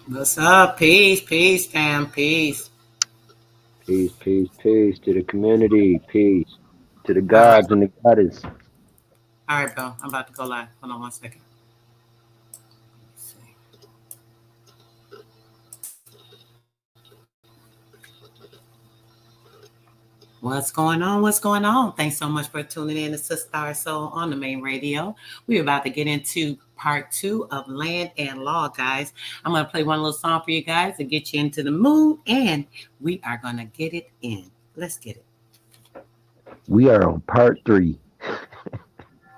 What's up? Peace, peace, fam, peace. Peace, peace, peace to the community. Peace to the All right, gods and the goddess. all right, bro. I'm about to go live. Hold on one second. Let's see. What's going on? What's going on? Thanks so much for tuning in to Sister Soul on the main radio. We're about to get into part two of Land and Law, guys. I'm going to play one little song for you guys to get you into the mood, and we are going to get it in. Let's get it. We are on part three.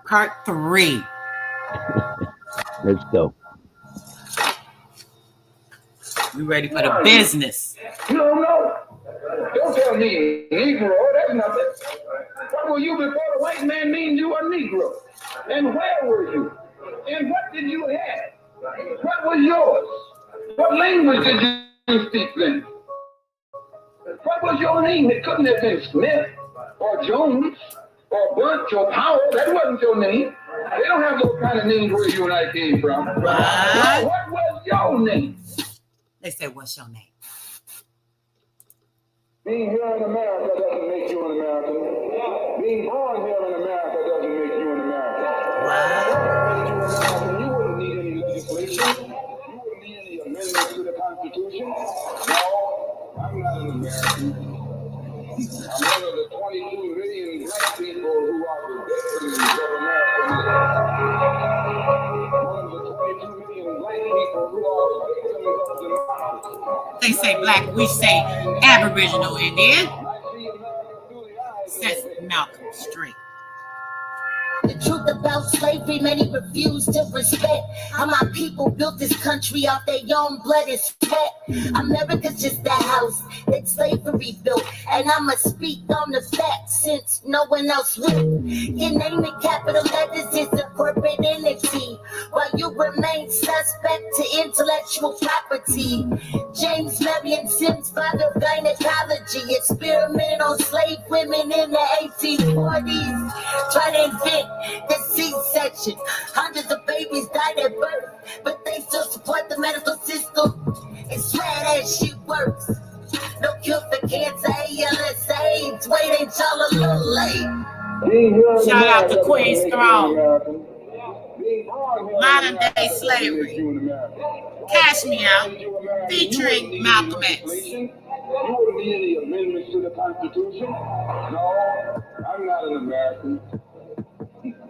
Part three. Let's go. We ready for the business. You don't know. Don't tell me Negro. That's nothing. What were you before the white man mean you a Negro? And where were you? And what did you have? What was yours? What language did you speak then? What was your name? It couldn't have been Smith or Jones or Bunch or Powell. That wasn't your name. They don't have those kind of names where you and I came from. What was your name? They said, what's your name? Being here in America doesn't make you an American. Being born here in America doesn't make you an American. Wow. You wouldn't need any legislation. You wouldn't need any amendments to the Constitution. No, I'm not an American. I'm one of the 22 million black people who are the victims of Americanism. One of the 22 million black people who are the victims of democracy. They say black, we say Aboriginal Indian. Says Malcolm straight. The truth about slavery, many refuse to respect. How my people built this country off their own blood and sweat. America's just the house that slavery built. And I'ma speak on the facts since no one else will. Your name in capital letters is a corporate entity, while you remain suspect to intellectual property. James Marion Sims, father of gynecology, experiment on slave women in the 1840s. Try to invent the C-section. Hundreds of babies died at birth, but they still support the medical system and swear that shit works. No cure for cancer, ALS, AIDS. Wait, ain't y'all a little late? Shout out to Queen's Throne. Modern day slavery. Cash Me Out, featuring Malcolm X. You wouldn't need any amendments to the Constitution. No, I'm not an American.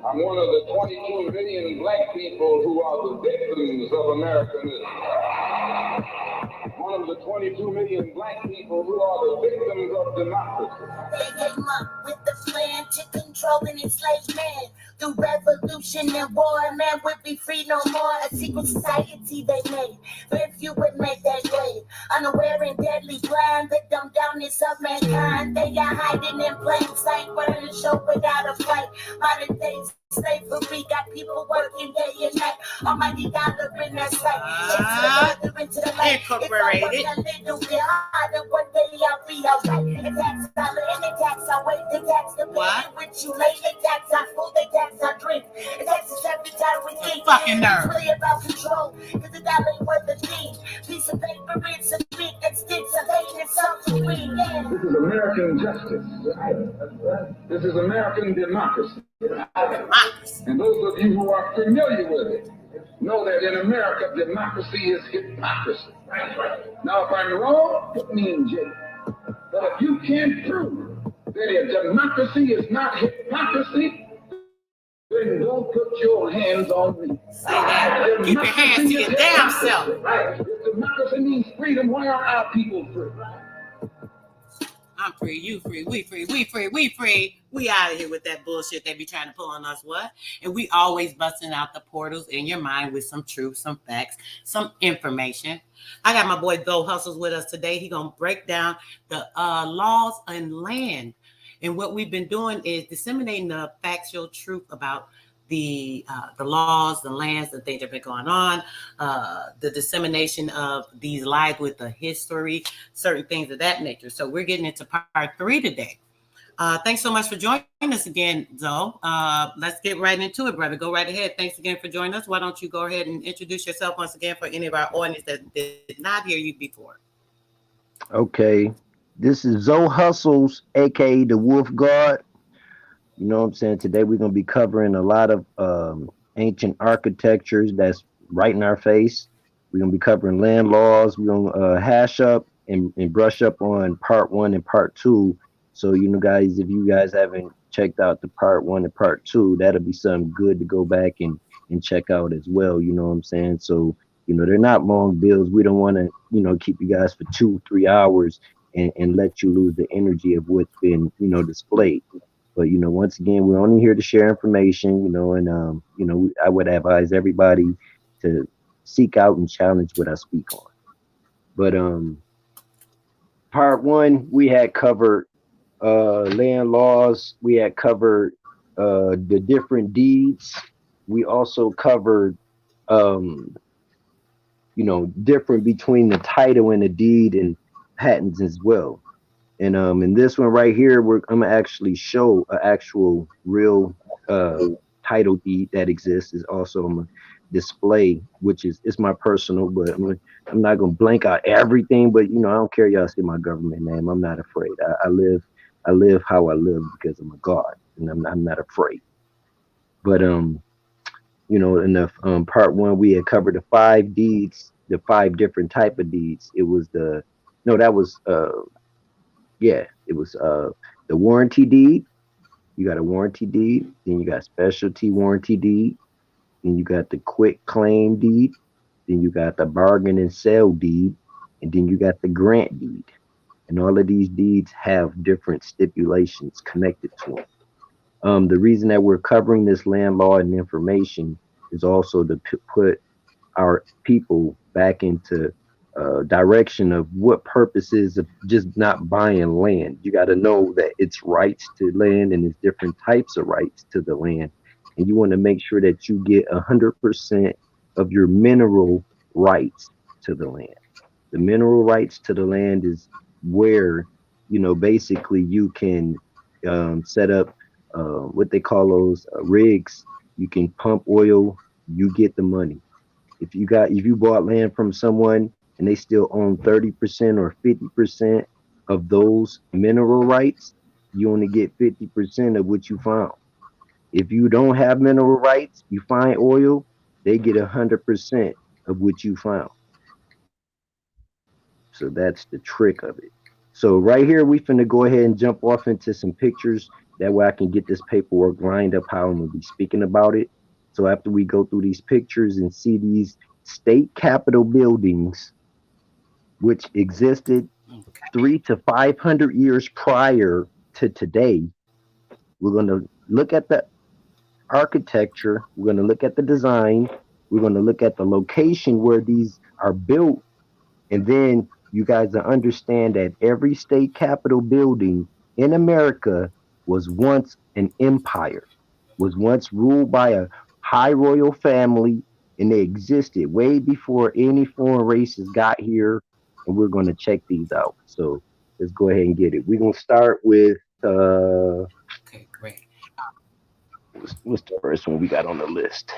I'm one of the 22 million black people who are the victims of Americanism. One of the 22 million black people who are the victims of democracy. They came up with the plan to control and enslave man. Through revolution and war, man would be free no more. A secret society they made. Very few would make that way. Unaware and deadly blind, the dumb downness of mankind. They are hiding in plain sight, running the show without a fight. Modern day slavery got people working day and night. Almighty dollar in their sight. Into the light. Incorporated. It's a little bit harder. One day I'll be alright. It's tax dollar and the tax I wait. The tax the What? with you late. The tax I fool. The tax I drink. The tax is every time we think. Fucking nerve. It's really about control. Cause the dollar ain't worth a thing. Piece of paper and some ink that sticks. I'm taking something green. Yeah. This is American justice. This is American democracy. And those of you who are familiar with it know that in America, democracy is hypocrisy. Now, if I'm wrong, put me in jail. But if you can't prove that a democracy is not hypocrisy, then don't put your hands on me. Say that. Keep your hands to your damn self. Right. If democracy means freedom, why are our people free? I'm free, you free, we free, we free, we free. We out of here with that bullshit they be trying to pull on us, what? And we always busting out the portals in your mind with some truth, some facts, some information. I got my boy Go Hustles with us today. He gonna break down the laws and land. And what we've been doing is disseminating the factual truth about the laws, the lands, the things that have been going on, the dissemination of these lies with the history, certain things of that nature. So we're getting into part three today. Thanks so much for joining us again, Zoe. Let's get right into it, brother. Go right ahead. Thanks again for joining us. Why don't you go ahead and introduce yourself once again for any of our audience that did not hear you before? Okay. This is Zoe Hustles, aka the Wolf Guard. You know what I'm saying? Today we're gonna be covering a lot of ancient architectures that's right in our face. We're gonna be covering land laws. We're gonna hash up and brush up on part 1 and part 2. So you know, guys, if you guys haven't checked out the part 1 and part 2, that'll be something good to go back and check out as well. You know what I'm saying? So you know, they're not long bills. We don't want to, you know, keep you guys for 2-3 hours and let you lose the energy of what's been, you know, displayed. But you know, once again, we're only here to share information, you know, and you know, I would advise everybody to seek out and challenge what I speak on. But part 1, we had covered land laws, we had covered the different deeds. We also covered you know, different between the title and the deed and patents as well. And in this one right here, I'm gonna actually show an actual real title deed that exists. Is also on display, which is it's my personal, but I'm not gonna blank out everything. But you know, I don't care y'all see my government name. I'm not afraid. I live how I live because I'm a God, and I'm not afraid. But you know, in the part 1, we had covered the 5 deeds, the 5 different type of deeds. It was the no, that was yeah, it was the warranty deed. You got a warranty deed, then you got specialty warranty deed, then you got the quick claim deed, then you got the bargain and sell deed, and then you got the grant deed. And all of these deeds have different stipulations connected to them. The reason that we're covering this land law and information is also to put our people back into direction of what purposes of just not buying land. You got to know that it's rights to land and there's different types of rights to the land. And you want to make sure that you get 100% of your mineral rights to the land. The mineral rights to the land is where, you know, basically you can set up what they call those rigs. You can pump oil, you get the money. If you bought land from someone and they still own 30% or 50% of those mineral rights, you only get 50% of what you found. If you don't have mineral rights, you find oil, they get 100% of what you found. So that's the trick of it. So right here, we finna go ahead and jump off into some pictures. That way I can get this paperwork lined up how I'm gonna be speaking about it. So after we go through these pictures and see these state capitol buildings, which existed 300 to 500 years prior to today, we're gonna look at the architecture, we're gonna look at the design, we're gonna look at the location where these are built, and then you guys understand that every state capitol building in America was once an empire, was once ruled by a high royal family, and they existed way before any foreign races got here. And we're going to check these out. So let's go ahead and get it. We're going to start with okay, great. What's the first one we got on the list?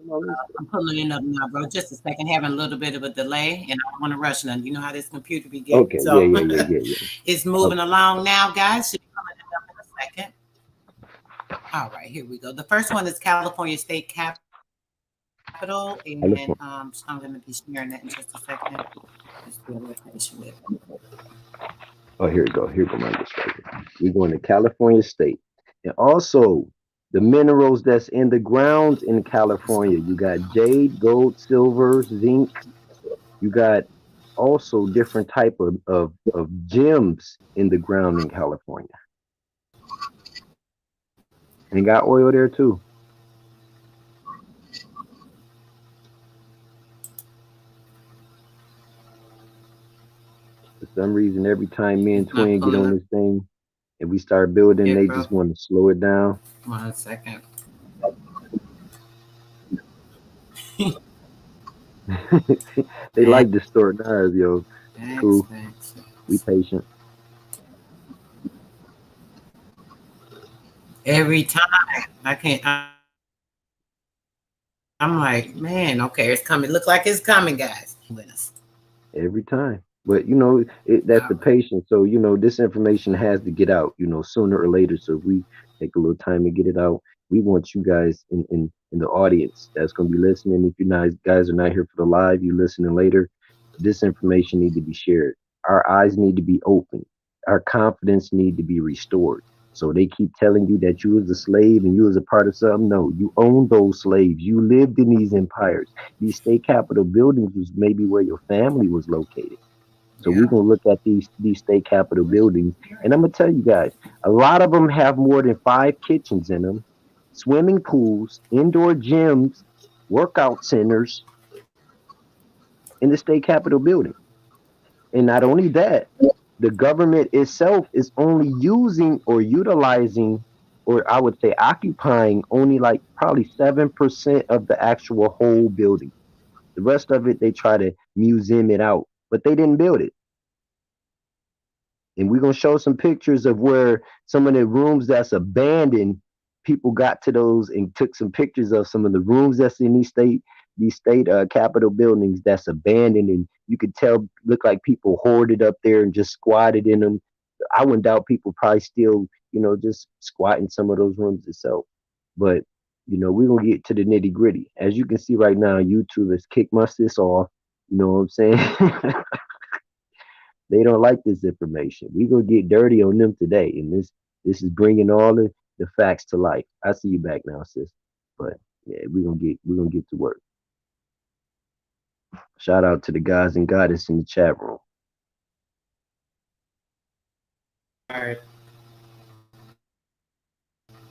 I'm pulling it up now, bro. Just a second, having a little bit of a delay, and I don't want to rush none. You know how this computer be getting. Okay, So yeah. It's moving along now, guys. Should be coming up in a second. All right, here we go. The first one is California State Capitol, and I'm going to be sharing that in just a second. Oh, here we go. Here go my list right here. We're going to California State, and also the minerals that's in the ground in California. You got jade, gold, silver, zinc. You got also different type of gems in the ground in California. And got oil there too. For some reason, every time me and Twin get on this thing and we start building, they just want to slow it down. 1 second. They like distorting ours, yo. Cool. We patient. Every time I can't. I'm like, man, okay, it's coming. Look like it's coming, guys. With us. every time. But that's All the right. patience. So this information has to get out, sooner or later. So if we take a little time to get it out, we want you guys in the audience that's going to be listening. If you guys are not here for the live, you listening later. This information need to be shared. Our eyes need to be open. Our confidence need to be restored. So they keep telling you that you was a slave and you was a part of something. No, you owned those slaves. You lived in these empires. These state capitol buildings was maybe where your family was located. So we're Yeah. gonna look at these state capitol buildings, and I'm gonna tell you guys, a lot of them have more than 5 kitchens in them, swimming pools, indoor gyms, workout centers in the state capitol building. And not only that, the government itself is only using or utilizing, or I would say occupying only like probably 7% of the actual whole building. The rest of it, they try to museum it out, but they didn't build it. And we're gonna show some pictures of where some of the rooms that's abandoned, people got to those and took some pictures of some of the rooms that's in these state capitol buildings that's abandoned, and you could tell look like people hoarded up there and just squatted in them. I wouldn't doubt people probably still, just squatting some of those rooms itself. But we're gonna get to the nitty gritty. As you can see right now, YouTube has kicked my sis off. You know what I'm saying? They don't like this information. We gonna get dirty on them today, and this is bringing all the facts to life. I see you back now, sis. But yeah, we gonna get to work. Shout out to the guys and goddess in the chat room. Hard.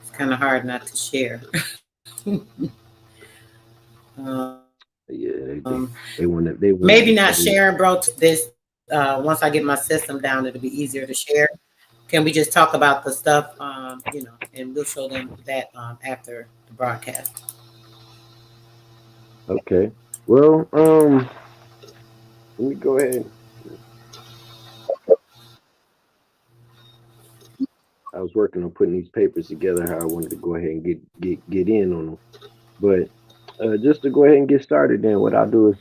It's kind of hard not to share. um, Yeah, they want to maybe not sharing, bro. This once I get my system down, it'll be easier to share. Can we just talk about the stuff, and we'll show them that after the broadcast. Okay. Well, let me go ahead. I was working on putting these papers together. How I wanted to go ahead and get in on them, but just to go ahead and get started, then what I'll do is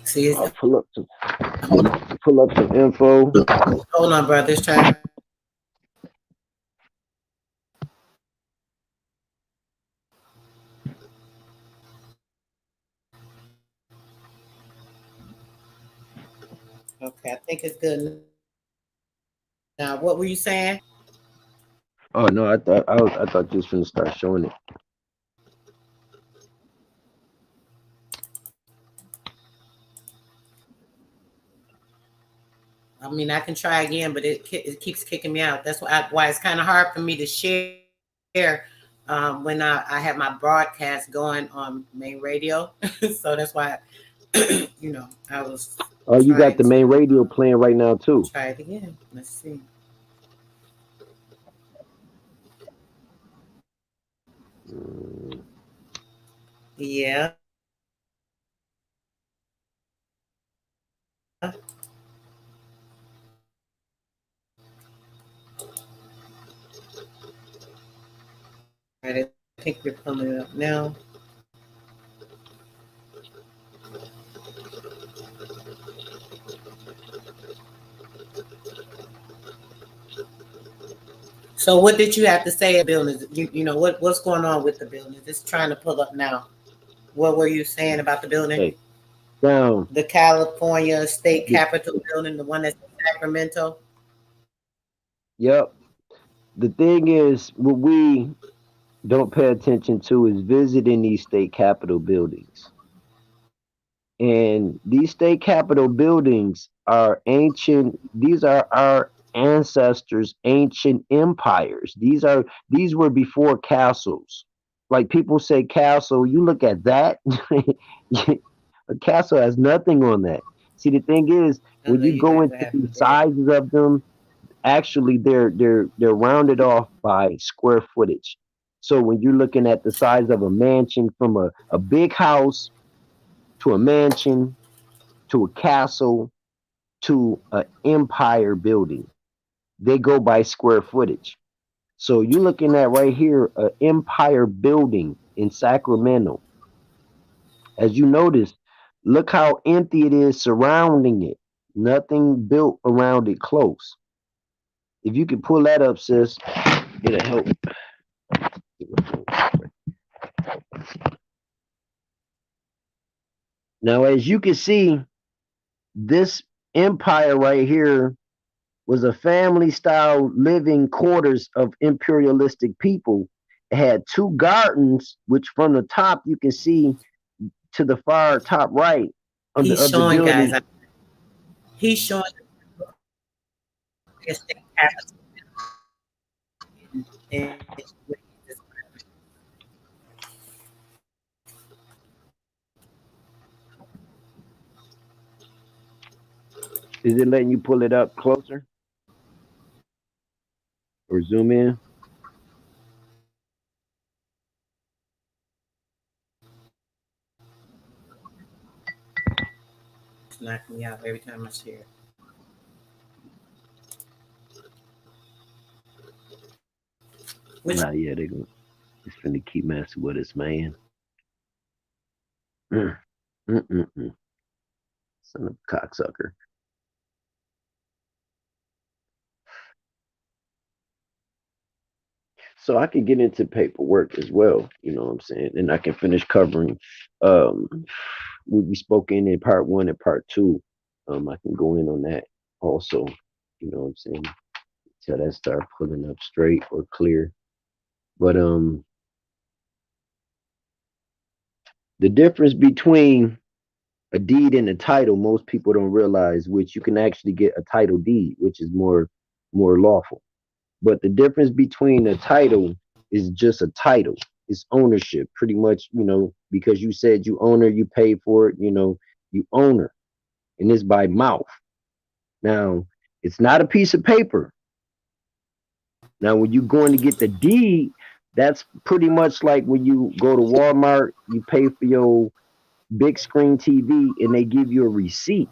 See, I'll pull up some info. hold on, brothers. Try. Okay, I think it's good. Now, what were you saying? Oh no, I thought you was gonna start showing it. I mean, I can try again, but it keeps kicking me out. That's why it's kind of hard for me to share when I have my broadcast going on main radio. So that's why, I was. Oh, you got the trying main to, radio playing right now too. Try it again. Let's see. Yeah. Right, I think you're pulling it up now. So what did you have to say about buildings? What's going on with the building? Just trying to pull up now. What were you saying about the building? Hey, down. The California State Capitol building, the one that's in Sacramento? Yep. The thing is, what we don't pay attention to is visiting these state capitol buildings. And these state capitol buildings are ancient. These are our ancestors' ancient empires. These were before castles. Like people say castle, you look at that, a castle has nothing on that. See, the thing is, when you go into the sizes of them, actually they're rounded off by square footage. So when you're looking at the size of a mansion, from a big house to a mansion to a castle to an empire building, they go by square footage. So you're looking at right here, an empire building in Sacramento. As you notice, look how empty it is surrounding it. Nothing built around it close. If you could pull that up, sis, it'll help. Now, as you can see, this empire right here was a family style living quarters of imperialistic people. It had two gardens, which from the top you can see to the far top right of He's the showing, building. guys. He's showing the state capital. Is it letting you pull it up closer or zoom in? Knock me out every time I share. Nah, yeah, they're gonna. It's finna keep messing with us, man. Son of a cocksucker. So I can get into paperwork as well, you know what I'm saying? And I can finish covering what we spoke in part 1 and part 2. I can go in on that also, you know what I'm saying? Till that start pulling up straight or clear. But the difference between a deed and a title, most people don't realize, which you can actually get a title deed, which is more lawful. But the difference between a title is just a title. It's ownership, pretty much, you know, because you said you own her, you pay for it, you know, you own her. And it's by mouth. Now, it's not a piece of paper. Now, when you're going to get the deed, that's pretty much like when you go to Walmart, you pay for your big screen TV and they give you a receipt.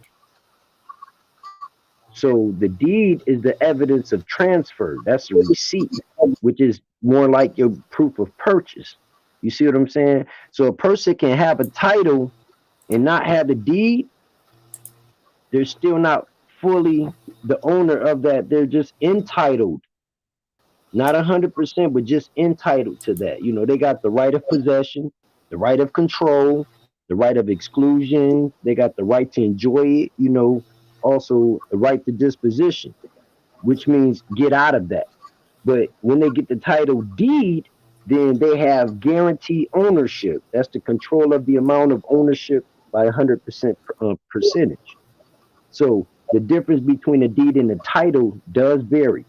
So the deed is the evidence of transfer. That's a receipt, which is more like your proof of purchase. You see what I'm saying? So a person can have a title and not have the deed. They're still not fully the owner of that. They're just entitled. Not 100%, but just entitled to that. You know, they got the right of possession, the right of control, the right of exclusion. They got the right to enjoy it, you know, also the right to disposition, which means get out of that. But when they get the title deed, then they have guaranteed ownership. That's the control of the amount of ownership by 100% percentage. So the difference between a deed and a title does vary.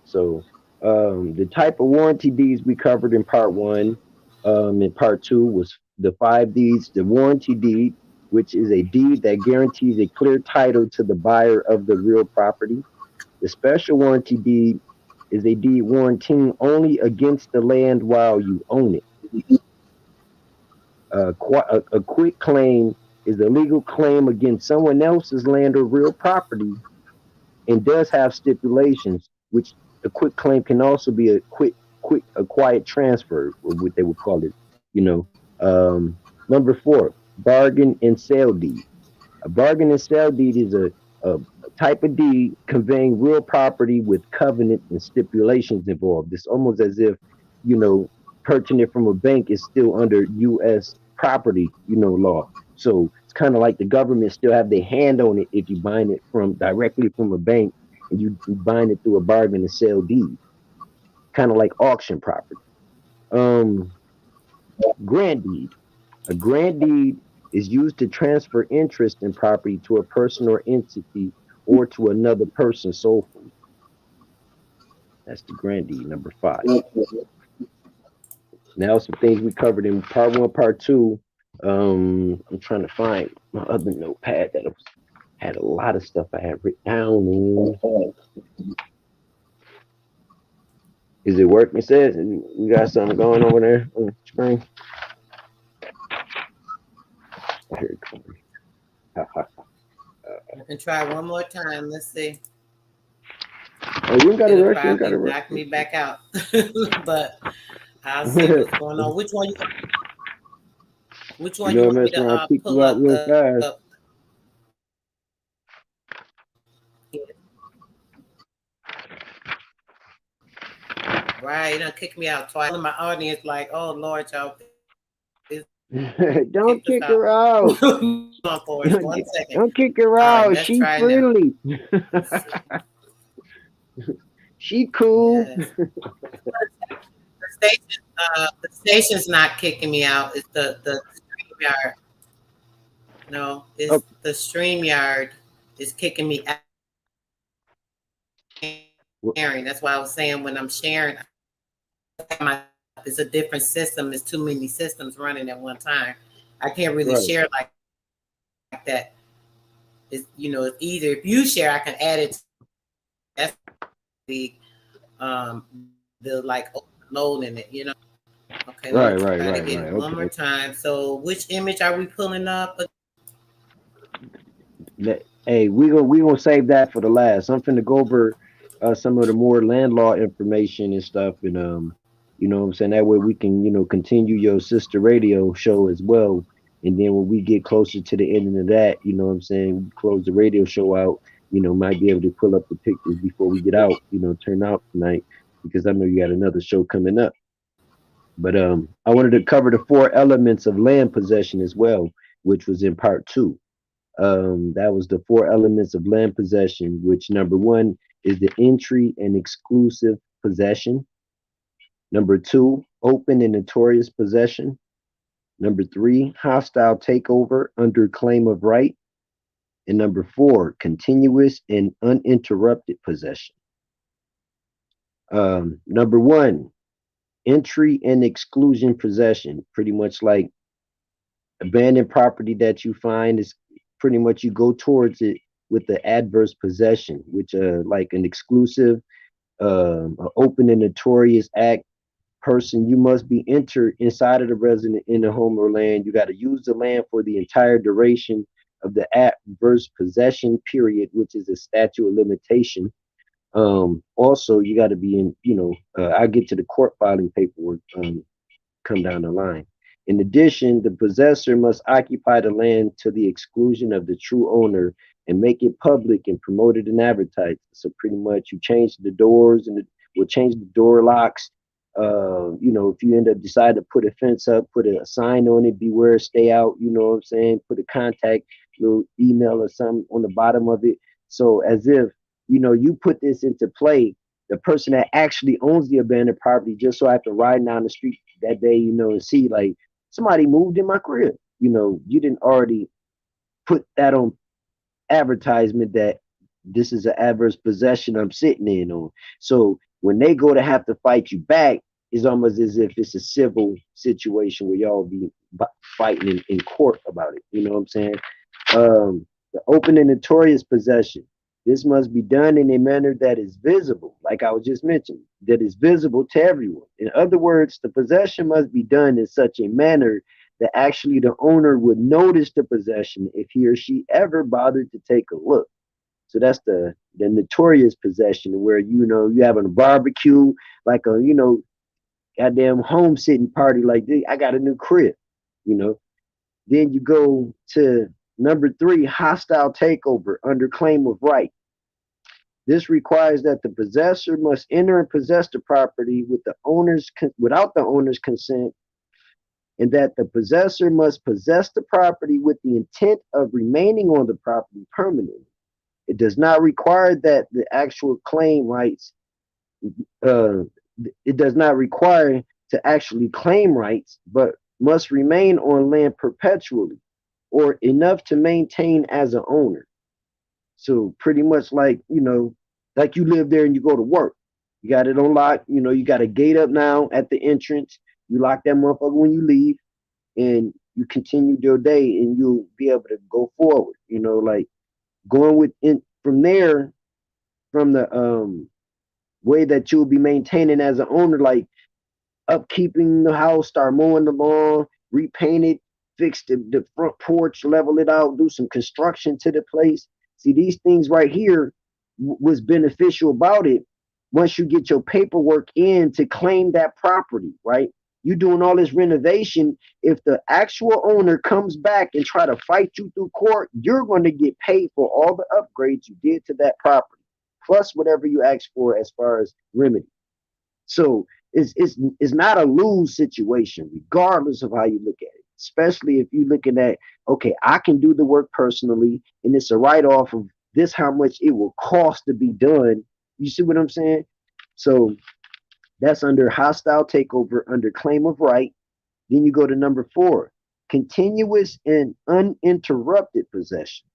So the type of warranty deeds we covered in part 1. In part 2 was the 5 deeds. The warranty deed, which is a deed that guarantees a clear title to the buyer of the real property. The special warranty deed is a deed warranting only against the land while you own it. A quit claim is a legal claim against someone else's land or real property and does have stipulations, which a quit claim can also be a quiet transfer, or what they would call it, you know. Number 4, bargain and sale deed. A bargain and sale deed is a type of deed conveying real property with covenant and stipulations involved. It's almost as if, you know, purchasing it from a bank is still under U.S. property, you know, law. So it's kind of like the government still have their hand on it if you buying it from directly from a bank and you buying it through a bargain and sale deed, kind of like auction property. Grant deed. A grant deed is used to transfer interest in property to a person or entity or to another person solely. That's the grant deed, number 5. Now some things we covered in part 1, part 2. I'm trying to find my other notepad that had a lot of stuff I had written down. Is it working? It says we got something going over there on the screen. Here it comes. You can try one more time. Let's see. Oh, you ain't got to It'll rush. You ain't got probably to rush. knock me back out. But I'll see what's going on. Which one You you know, want me mess to around, kick pull you out up real fast. Right, it'll kick me out twice. My audience like, oh Lord, y'all, Don't kick us kick out. her out. On for us. 1 second. Don't kick her All right, out. let's She try now. friendly. She cool. Yes. The station's not kicking me out. It's the StreamYard. No, it's Oh, the StreamYard is kicking me out. Sharing. That's why I was saying when I'm sharing, it's a different system. There's too many systems running at one time. I can't really right. share like that. It's, it's easier if you share. I can add it. That's the like loading it. Okay, let me try to get it one more time. So, which image are we pulling up? Hey, we gonna save that for the last. I'm finna go over some of the more land law information and stuff, and you know what I'm saying, that way we can continue your sister radio show as well. And then when we get closer to the end of that, you know what I'm saying, we close the radio show out. Might be able to pull up the pictures before we get out. Turn out tonight because I know you got another show coming up. But I wanted to cover the 4 elements of land possession as well, which was in part 2. That was the 4 elements of land possession, which number 1 is the entry and exclusive possession. Number 2, open and notorious possession. Number 3, hostile takeover under claim of right. And number 4, continuous and uninterrupted possession. Number 1, entry and exclusion possession. Pretty much like abandoned property that you find is pretty much you go towards it with the adverse possession, which like an exclusive, open and notorious act. Person, you must be entered inside of the resident in the home or land. You got to use the land for the entire duration of the adverse possession period, which is a statute of limitation. Also, you got to be in, I get to the court filing paperwork come down the line. In addition, the possessor must occupy the land to the exclusion of the true owner and make it public and promote it and advertise it. So pretty much you change the doors and we'll change the door locks. If you end up deciding to put a fence up, put a sign on it, beware, stay out, you know what I'm saying? Put a contact, little email or something on the bottom of it. So as if, you put this into play, the person that actually owns the abandoned property, just so I have to ride down the street that day, and see like somebody moved in my crib. You didn't already put that on advertisement that this is an adverse possession I'm sitting in on. So when they go to have to fight you back, it's almost as if it's a civil situation where y'all be fighting in court about it. You know what I'm saying? The open and notorious possession. This must be done in a manner that is visible, like I was just mentioning, that is visible to everyone. In other words, the possession must be done in such a manner that actually the owner would notice the possession if he or she ever bothered to take a look. So that's the notorious possession, where you having a barbecue, like a goddamn home sitting party, like this. I got a new crib. Then you go to number 3, hostile takeover under claim of right. This requires that the possessor must enter and possess the property without the owner's consent, and that the possessor must possess the property with the intent of remaining on the property permanently. It does not require that the actual claim rights. It does not require to actually claim rights, but must remain on land perpetually, or enough to maintain as an owner. So pretty much like like you live there and you go to work. You got it on lock. You got a gate up now at the entrance. You lock that motherfucker when you leave, and you continue your day, and you'll be able to go forward. Like going from there, from the way that you'll be maintaining as an owner, like upkeeping the house, start mowing the lawn, repaint it, fix the front porch, level it out, do some construction to the place. See, these things right here, was beneficial about it, once you get your paperwork in to claim that property, right? You doing all this renovation. If the actual owner comes back and try to fight you through court, you're going to get paid for all the upgrades you did to that property, plus whatever you asked for as far as remedy. So it's not a lose situation, regardless of how you look at it. Especially if you're looking at, okay, I can do the work personally, and it's a write-off of this how much it will cost to be done. You see what I'm saying? So that's under hostile takeover, under claim of right. Then you go to number 4, continuous and uninterrupted possession.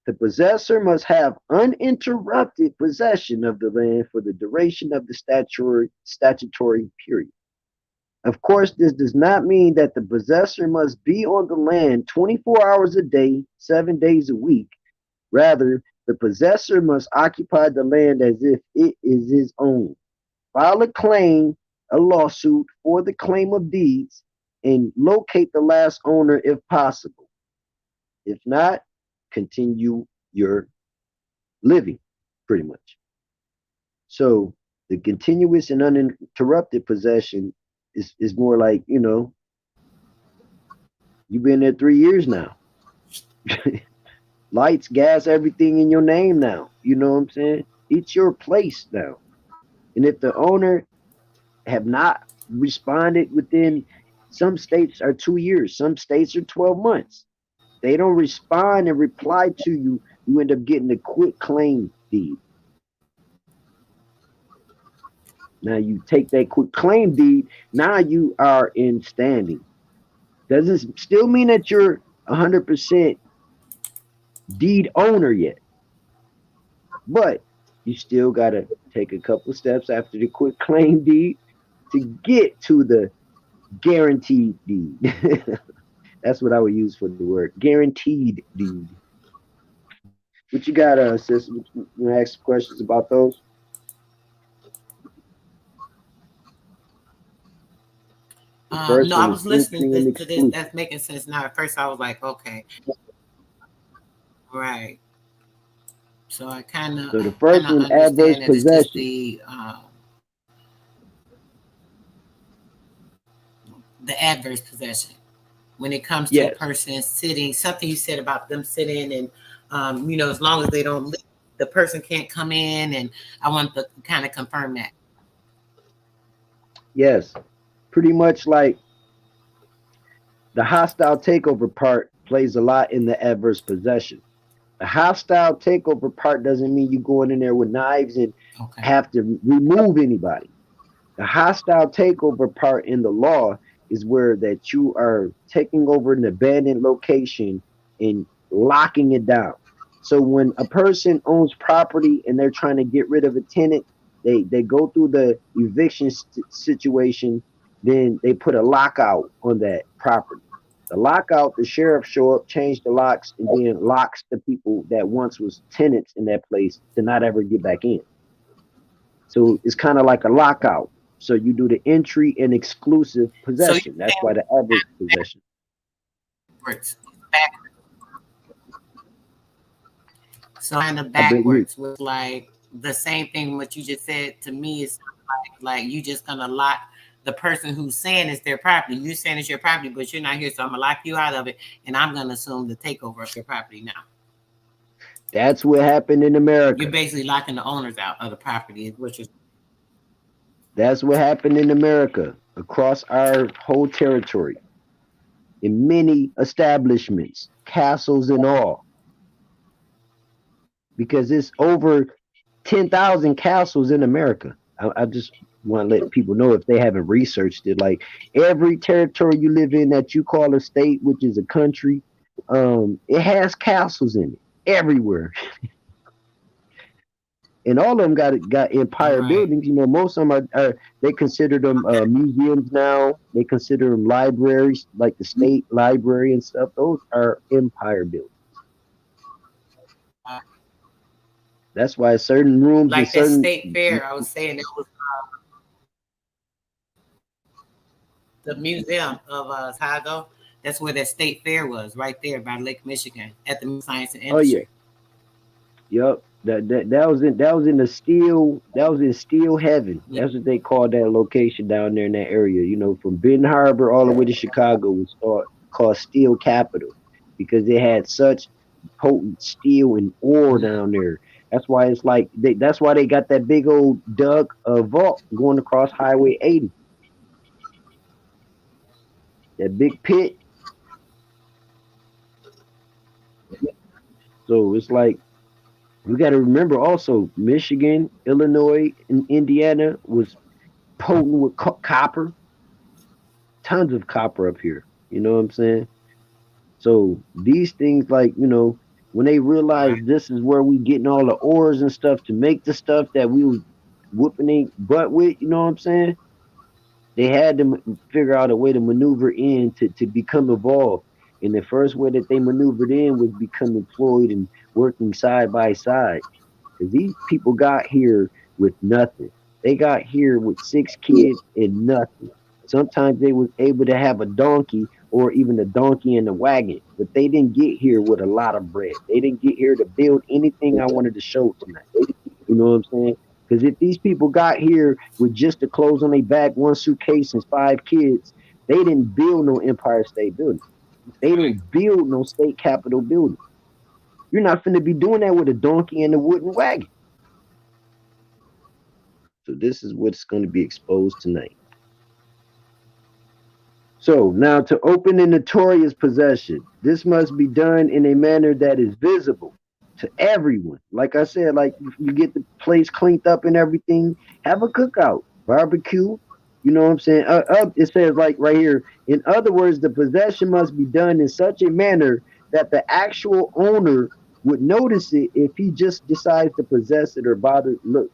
The possessor must have uninterrupted possession of the land for the duration of the statutory period. Of course, this does not mean that the possessor must be on the land 24 hours a day, 7 days a week. Rather, the possessor must occupy the land as if it is his own. File a claim, a lawsuit for the claim of deeds, and locate the last owner if possible. If not, continue your living, pretty much. So the continuous and uninterrupted possession is more like, you know, you've been there 3 years now. Lights, gas, everything in your name now. You know what I'm saying? It's your place now. And if the owner have not responded within, some states are 2 years, some states are 12 months. They don't respond and reply to you, you end up getting a quit claim deed. Now you take that quit claim deed, now you are in standing. Doesn't still mean that you're 100% deed owner yet, but you still got to take a couple steps after the quit claim deed to get to the guaranteed deed. That's what I would use for the word guaranteed deed. What you got, sis? You want to ask questions about those? No, I was listening to this. That's making sense now. At first, I was like, okay, right. So I kind of. So the first one, adverse possession. The adverse possession. When it comes to a person sitting, something you said about them sitting, and you know, as long as they don't leave, the person can't come in, and I want to kind of confirm that. Yes, pretty much like the hostile takeover part plays a lot in the adverse possession. The hostile takeover part doesn't mean you going in there with knives and have to remove anybody. The hostile takeover part in the law is where that you are taking over an abandoned location and locking it down. So when a person owns property and they're trying to get rid of a tenant, they go through the eviction situation, then they put a lockout on that property. The lockout, the sheriff show up, change the locks, and then locks the people that once was tenants in that place to not ever get back in. So it's kind of like a lockout. So you do the entry and exclusive possession. So that's why the adverse possession. So kind of backwards was like the same thing. What you just said to me is like you just gonna lock the person who's saying it's their property. You're saying it's your property, but you're not here, so I'm gonna lock you out of it, and I'm gonna assume the takeover of your property now. That's what happened in America. You're basically locking the owners out of the property, which is. That's what happened in America across our whole territory, in many establishments, castles and all, because it's over 10,000 castles in America. I just want to let people know, if they haven't researched it, like every territory you live in that you call a state, which is a country, it has castles in it everywhere. And all of them got empire buildings. You know, most of them are they consider them museums now. They consider them libraries, like the state library and stuff. Those are empire buildings. That's why certain rooms, like that state fair, I was saying it was the museum of Chicago. That's where that state fair was, right there by Lake Michigan at the Science and Industry. Oh yeah. Yep. That was in the steel that was in steel heaven. That's what they called that location down there in that area. You know, from Benton Harbor all the way to Chicago was called Steel Capital because they had such potent steel and ore down there. That's why it's like that's why they got that big old dug vault going across Highway 80. That big pit. So it's like we got to remember also Michigan, Illinois, and Indiana was potent with copper. Tons of copper up here. You know what I'm saying? So these things, like, you know, when they realize this is where we getting all the ores and stuff to make the stuff that we was whooping their butt with, you know what I'm saying? They had to figure out a way to maneuver in to become evolved. And the first way that they maneuvered in was become employed and working side by side. Because these people got here with nothing. They got here with 6 kids and nothing. Sometimes they was able to have a donkey or even a donkey in a wagon, but they didn't get here with a lot of bread. They didn't get here to build anything I wanted to show tonight. You know what I'm saying? Because if these people got here with just the clothes on their back, 1 suitcase, and 5 kids, they didn't build no Empire State Building. They didn't build no state capitol building. You're not finna be doing that with a donkey and a wooden wagon. So this is what's going to be exposed tonight. So now to open a notorious possession, this must be done in a manner that is visible to everyone. Like I said, like you get the place cleaned up and everything, have a cookout, barbecue. You know what I'm saying? It says like right here, in other words, the possession must be done in such a manner that the actual owner would notice it if he just decides to possess it or bother look.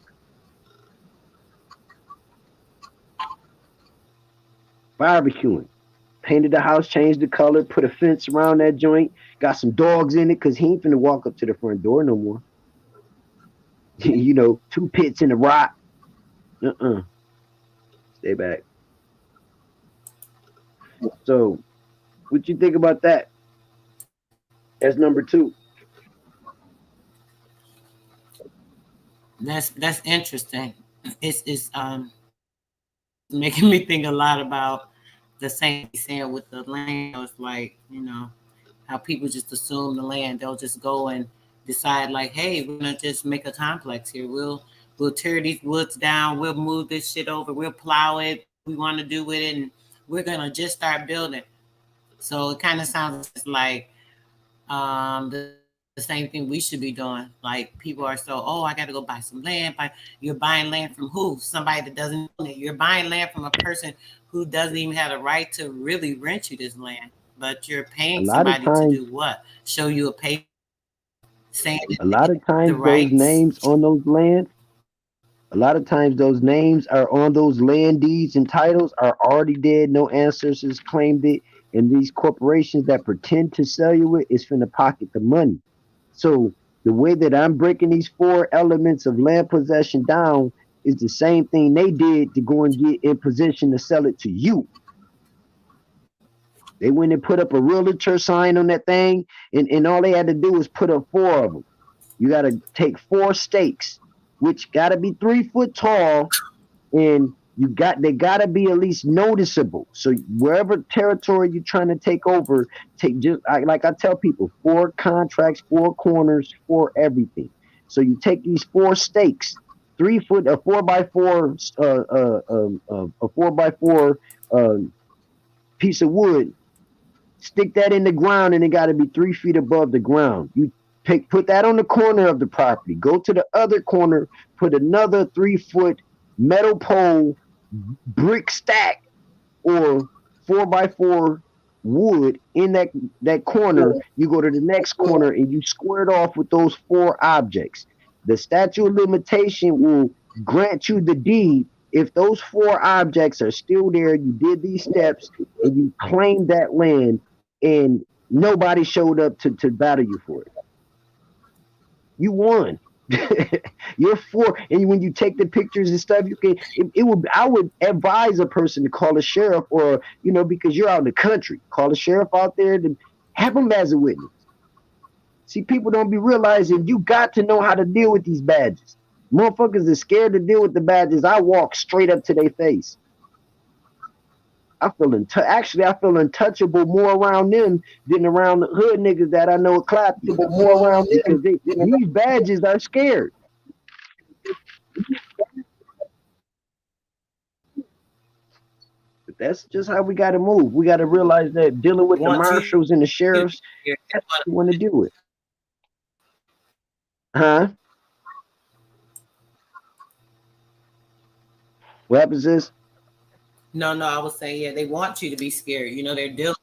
Barbecuing. Painted the house, changed the color, put a fence around that joint, got some dogs in it because he ain't finna walk up to the front door no more. You know, 2 pits in the rock. Stay back. So, what you think about that? That's number 2. That's interesting. It's making me think a lot about the same saying with the land. It's like, you know, how people just assume the land. They'll just go and decide like, hey, we're gonna just make a complex here. We'll tear these woods down. We'll move this shit over. We'll plow it. We want to do with it, and we're gonna just start building. So it kind of sounds like the same thing we should be doing. Like people are so, oh, I got to go buy some land. You're buying land from who? Somebody that doesn't own it. You're buying land from a person who doesn't even have the right to really rent you this land. But you're paying somebody to do what? Show you a paper saying a lot of times those names on those lands, a lot of times those names are on those land deeds and titles are already dead. No ancestors claimed it. And these corporations that pretend to sell you it is finna pocket the money. So the way that I'm breaking these 4 elements of land possession down is the same thing they did to go and get in position to sell it to you. They went and put up a realtor sign on that thing, and all they had to do was put up 4 of them. You got to take 4 stakes, which got to be 3 foot tall, and they got to be at least noticeable. So wherever territory you're trying to take over, like I tell people, 4 contracts, 4 corners, 4 everything. So you take these 4 stakes, 3 foot, a 4x4, a 4x4 piece of wood. Stick that in the ground, and it got to be 3 feet above the ground. You put that on the corner of the property. Go to the other corner, put another 3 foot metal pole, brick stack, or 4x4 wood in that corner. You go to the next corner and you square it off with those 4 objects. The statute of limitation will grant you the deed if those 4 objects are still there. You did these steps and you claimed that land, and nobody showed up to battle you for it. You won. You're 4, and when you take the pictures and stuff, you can. I would advise a person to call a sheriff, or because you're out in the country, call a sheriff out there to have them as a witness. See, people don't be realizing you got to know how to deal with these badges. Motherfuckers are scared to deal with the badges. I walk straight up to their face. I feel untouchable more around them than around the hood niggas that I know clap more around them because these badges are scared. But that's just how we got to move. We got to realize that dealing with the marshals and the sheriffs, that's what we want to deal with. Huh? What happens is? No, I was saying, yeah, they want you to be scared. You know, they're dealing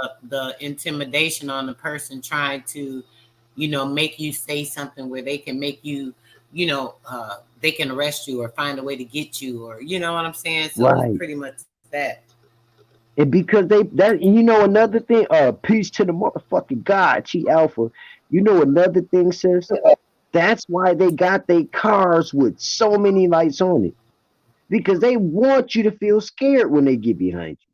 with the intimidation on the person trying to, you know, make you say something where they can make you, you know, they can arrest you or find a way to get you, or you know what I'm saying? So right. It's pretty much that. And because you know, another thing, peace to the motherfucking God, Chi Alpha. You know, another thing, sis, that's why they got their cars with so many lights on it. Because they want you to feel scared when they get behind you.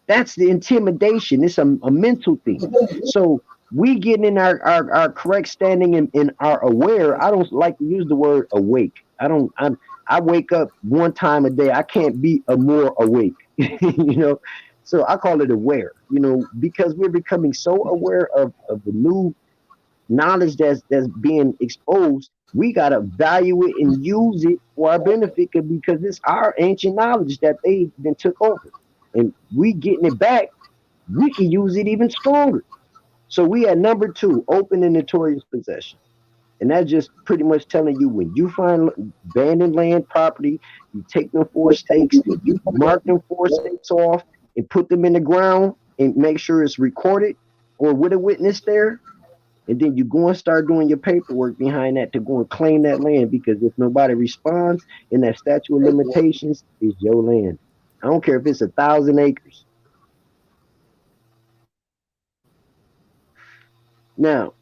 That's the intimidation. It's a mental thing. So we getting in our correct standing and our aware. I don't like to use the word awake. I wake up one time a day. I can't be more awake, you know. So I call it aware, you know, because we're becoming so aware of the new knowledge that's being exposed. We gotta value it and use it for our benefit because it's our ancient knowledge that they then took over, and we getting it back. We can use it even stronger. So we at number 2, open and notorious possession. And that's just pretty much telling you when you find abandoned land property, you take them 4 stakes, you mark them 4 stakes off and put them in the ground and make sure it's recorded or with a witness there. And then you go and start doing your paperwork behind that to go and claim that land, because if nobody responds in that statute of limitations, it's your land. I don't care if it's 1,000 acres. Now,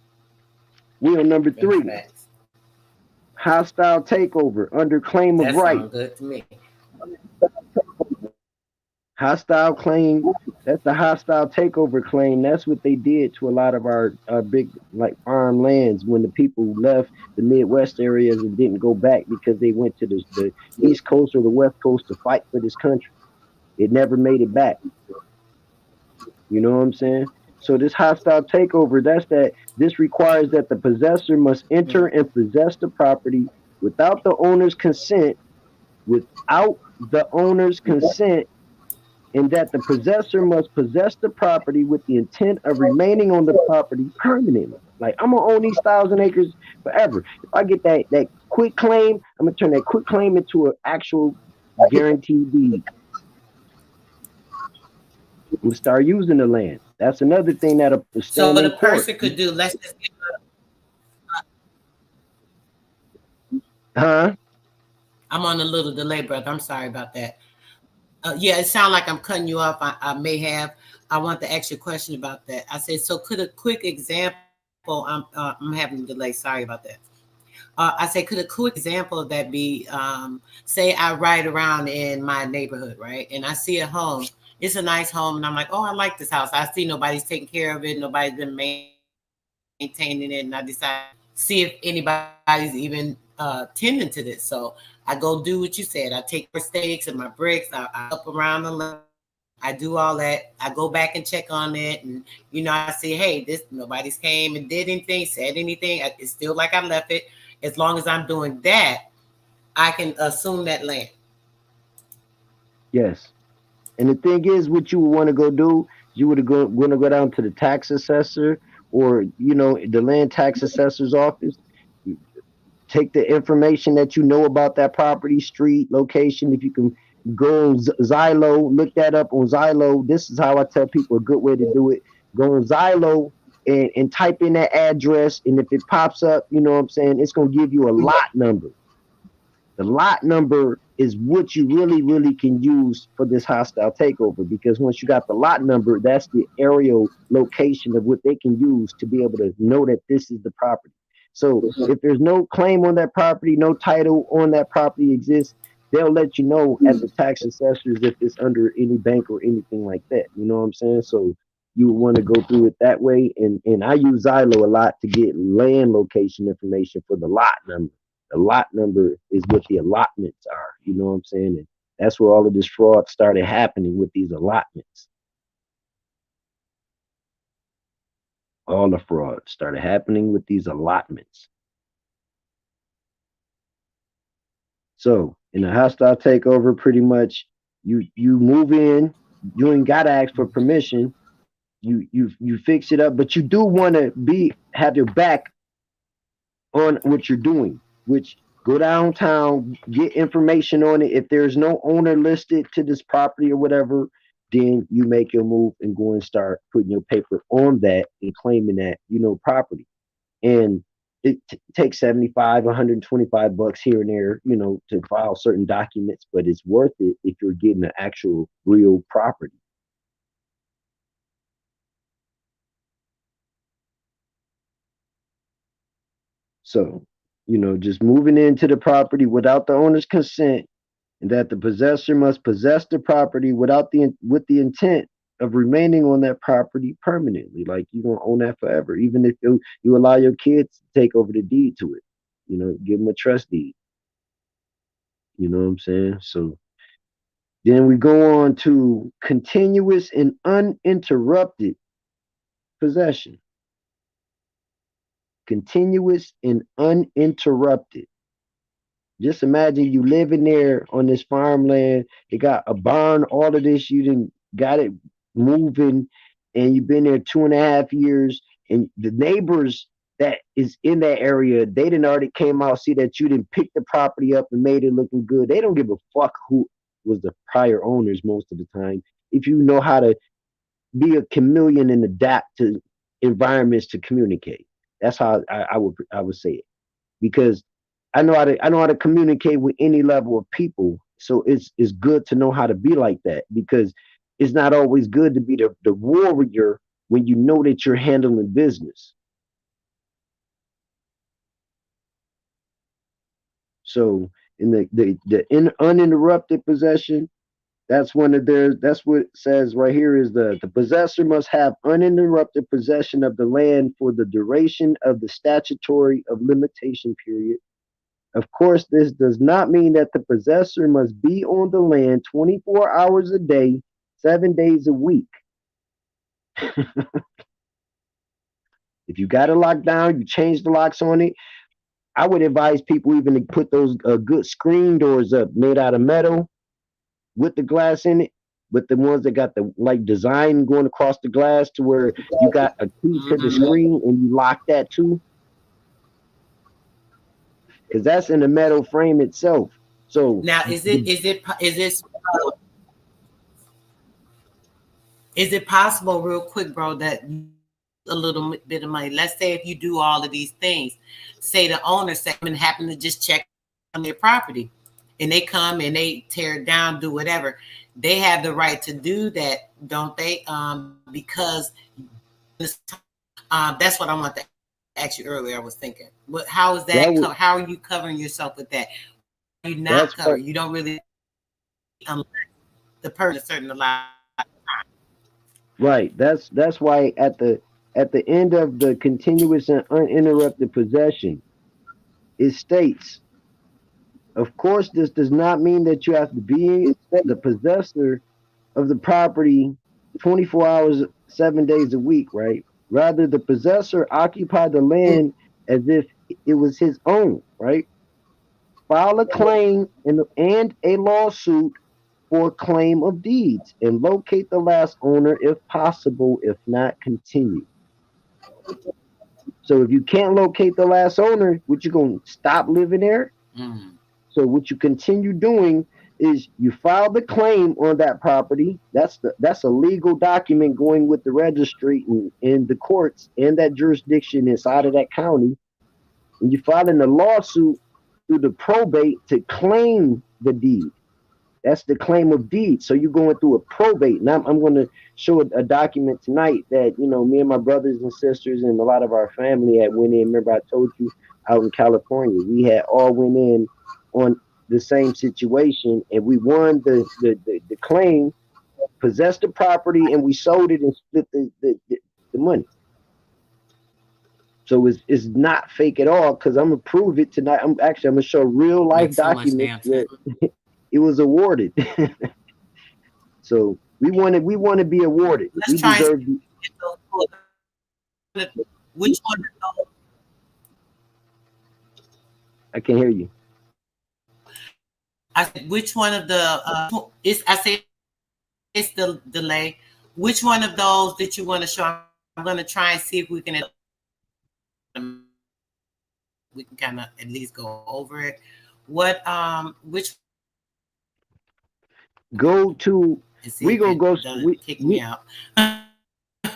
we're on number 3. Hostile takeover under claim of right. Sounds good to me. Hostile claim, that's the hostile takeover claim. That's what they did to a lot of our big like farm lands when the people left the Midwest areas and didn't go back because they went to the East Coast or the West Coast to fight for this country. It never made it back. You know what I'm saying? So this hostile takeover, this requires that the possessor must enter and possess the property without the owner's consent, and that the possessor must possess the property with the intent of remaining on the property permanently. Like, I'm gonna own these 1,000 acres forever. If I get that quick claim, I'm gonna turn that quick claim into an actual guaranteed deed. We'll start using the land. That's another thing that so the person could do. Let's just get I'm on a little delay, brother. I'm sorry about that. Yeah, it sounds like I'm cutting you off. I may have. I want to ask you a question about that. I said, so could a quick example? I'm having a delay. Sorry about that. I say, could a quick example of that be? Say I ride around in my neighborhood, right, and I see a home. It's a nice home, and I'm like, oh, I like this house. I see nobody's taking care of it. Nobody's been maintaining it, and I decide to see if anybody's even tending to this. So I go do what you said. I take my stakes and my bricks. I up around the land. I do all that. I go back and check on it, and I see, hey, nobody's came and did anything, said anything. It's still like I left it. As long as I'm doing that, I can assume that land. Yes. And the thing is, what you would want to go do, you would want to go down to the tax assessor or, the land tax assessor's office. Take the information that you know about that property, street, location. If you can go on Zillow, look that up on Zillow. This is how I tell people a good way to do it. Go on Zillow and type in that address. And if it pops up, you know what I'm saying, it's going to give you a lot number. The lot number is what you really, really can use for this hostile takeover, because once you got the lot number, that's the aerial location of what they can use to be able to know that this is the property. So if there's no claim on that property, no title on that property exists, they'll let you know as the tax assessors if it's under any bank or anything like that. You know what I'm saying? So you would want to go through it that way. And I use Zillow a lot to get land location information for the lot number. The lot number is what the allotments are. You know what I'm saying? And that's where all of this fraud started happening with these allotments. All the fraud started happening with these allotments. So in a hostile takeover, pretty much you move in, you ain't gotta ask for permission. You fix it up, but you do want to have your back on what you're doing, which go downtown, get information on it. If there's no owner listed to this property or whatever, then you make your move and go and start putting your paper on that and claiming that, property. And it takes 75, 125 bucks here and there, to file certain documents, but it's worth it if you're getting an actual real property. So, just moving into the property without the owner's consent, and that the possessor must possess the property with the intent of remaining on that property permanently. Like, you don't own that forever, even if you allow your kids to take over the deed to it. Give them a trust deed. You know what I'm saying? So then we go on to continuous and uninterrupted possession. Continuous and uninterrupted. Just imagine you living there on this farmland. They got a barn, all of this. You didn't got it moving, and you've been there 2.5 years. And the neighbors that is in that area, they didn't already came out, see that you didn't pick the property up and made it looking good. They don't give a fuck who was the prior owners most of the time. If you know how to be a chameleon and adapt to environments to communicate. That's how I would say it, because I know how to communicate with any level of people. So it's good to know how to be like that, because it's not always good to be the warrior when you know that you're handling business. So in the uninterrupted possession, that's what it says right here is the possessor must have uninterrupted possession of the land for the duration of the statutory of limitation period. Of course, this does not mean that the possessor must be on the land 24 hours a day, 7 days a week. If you got it locked down, you change the locks on it. I would advise people even to put those good screen doors up made out of metal with the glass in it, with the ones that got the design going across the glass to where you got a key to the screen and you lock that too. Because that's in the metal frame itself. So now, is it possible, real quick, bro, that a little bit of money? Let's say if you do all of these things, say the owner happen to just check on their property, and they come and they tear it down, do whatever. They have the right to do that, don't they? Because that's what I want to ask you earlier. I was thinking, how is that? How are you covering yourself with that? You're not covered. You don't really, unless the person certain allowed. Right. That's why at the end of the continuous and uninterrupted possession, it states, of course, this does not mean that you have to be the possessor of the property 24 hours, 7 days a week, right? Rather, the possessor occupied the land as if it was his own, right? File a claim and a lawsuit for claim of deeds and locate the last owner if possible. If not, continue. So if you can't locate the last owner, what you gonna stop living there? So what you continue doing is you file the claim on that property. That's a legal document going with the registry and the courts and that jurisdiction inside of that county. And you file in the lawsuit through the probate to claim the deed. That's the claim of deed. So you're going through a probate. Now I'm going to show a document tonight that, me and my brothers and sisters and a lot of our family had went in. Remember I told you out in California, we had all went in on the same situation, and we won the claim, possessed the property and we sold it and split the money. So it's not fake at all, because I'm gonna prove it tonight. I'm gonna show real life Makes so much documents damn that it was awarded. So we want to be awarded. Let's We try deserve and get those. Which one of those? I can hear you. I said, which one of the I say it's the delay. Which one of those that you want to show? I'm going to try and see if we can kind of at least go over it. Which go to we gonna go kick me out.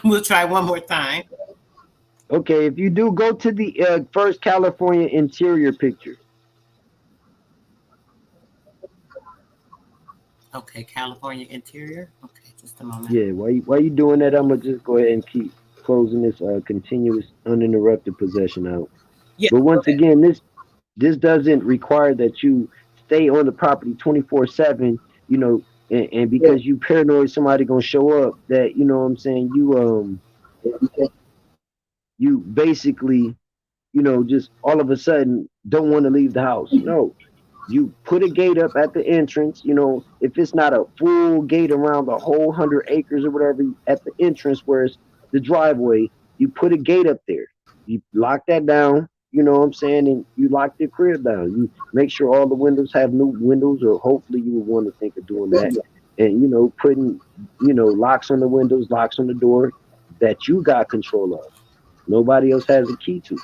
We'll try one more time. Okay, if you do, go to the first California interior picture. Okay, California interior. Okay, just a moment. Yeah, while you doing that, I'm gonna just go ahead and keep closing this continuous uninterrupted possession out. Yeah, but once again, this doesn't require that you stay on the property 24/7. You know, and because you paranoid somebody gonna show up, that you know what I'm saying, you basically, you know, just all of a sudden don't want to leave the house. No, you put a gate up at the entrance. You know, if it's not a full gate around the whole 100 acres or whatever, at the entrance where it's the driveway, you put a gate up there. You lock that down. You know what I'm saying? And you lock the crib down. You make sure all the windows have new windows, or hopefully you would want to think of doing that. And, you know, putting, you know, locks on the windows, locks on the door that you got control of. Nobody else has a key to.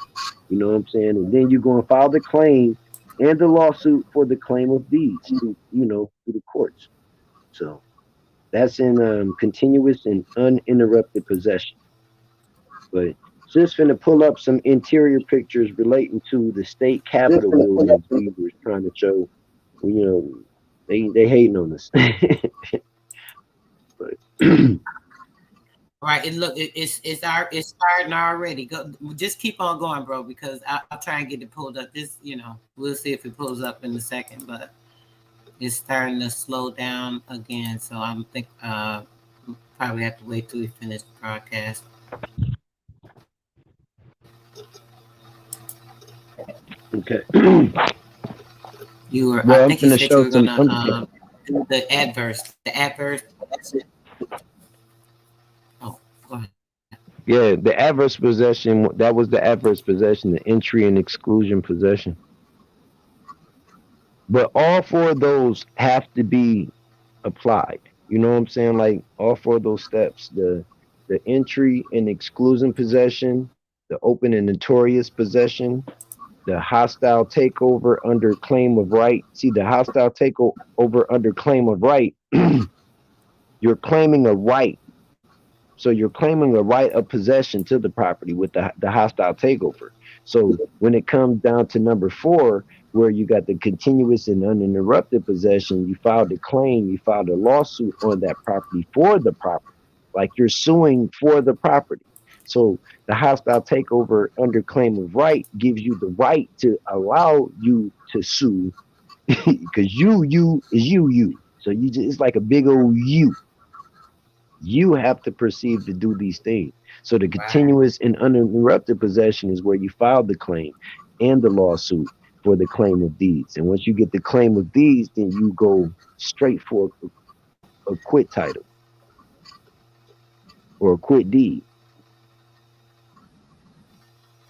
You know what I'm saying? And then you're going to file the claim and the lawsuit for the claim of deeds, through the courts. So that's in continuous and uninterrupted possession. But just finna pull up some interior pictures relating to the state capitol buildings we were trying to show. You know, they hating on us. But right, it's starting already. Go, just keep on going, bro, because I'll try and get it pulled up. This, you know, we'll see if it pulls up in a second, but it's starting to slow down again. So I'm probably have to wait till we finish the broadcast. okay. You were. Well, I think you said you were gonna do the adverse. The adverse. Oh, go ahead. Yeah, the adverse possession. That was the adverse possession, the entry and exclusion possession. But all four of those have to be applied. You know what I'm saying? Like all four of those steps: the entry and exclusion possession, the open and notorious possession, the hostile takeover under claim of right. See, the hostile takeover under claim of right, you're claiming a right. So you're claiming a right of possession to the property with the hostile takeover. So when it comes down to number 4, where you got the continuous and uninterrupted possession, you filed a claim, you filed a lawsuit on that property for the property. Like you're suing for the property. So the hostile takeover under claim of right gives you the right to allow you to sue, because you is you. So it's like a big old you. You have to proceed to do these things. So the continuous and uninterrupted possession is where you file the claim and the lawsuit for the claim of deeds. And once you get the claim of deeds, then you go straight for a quit title or a quit deed.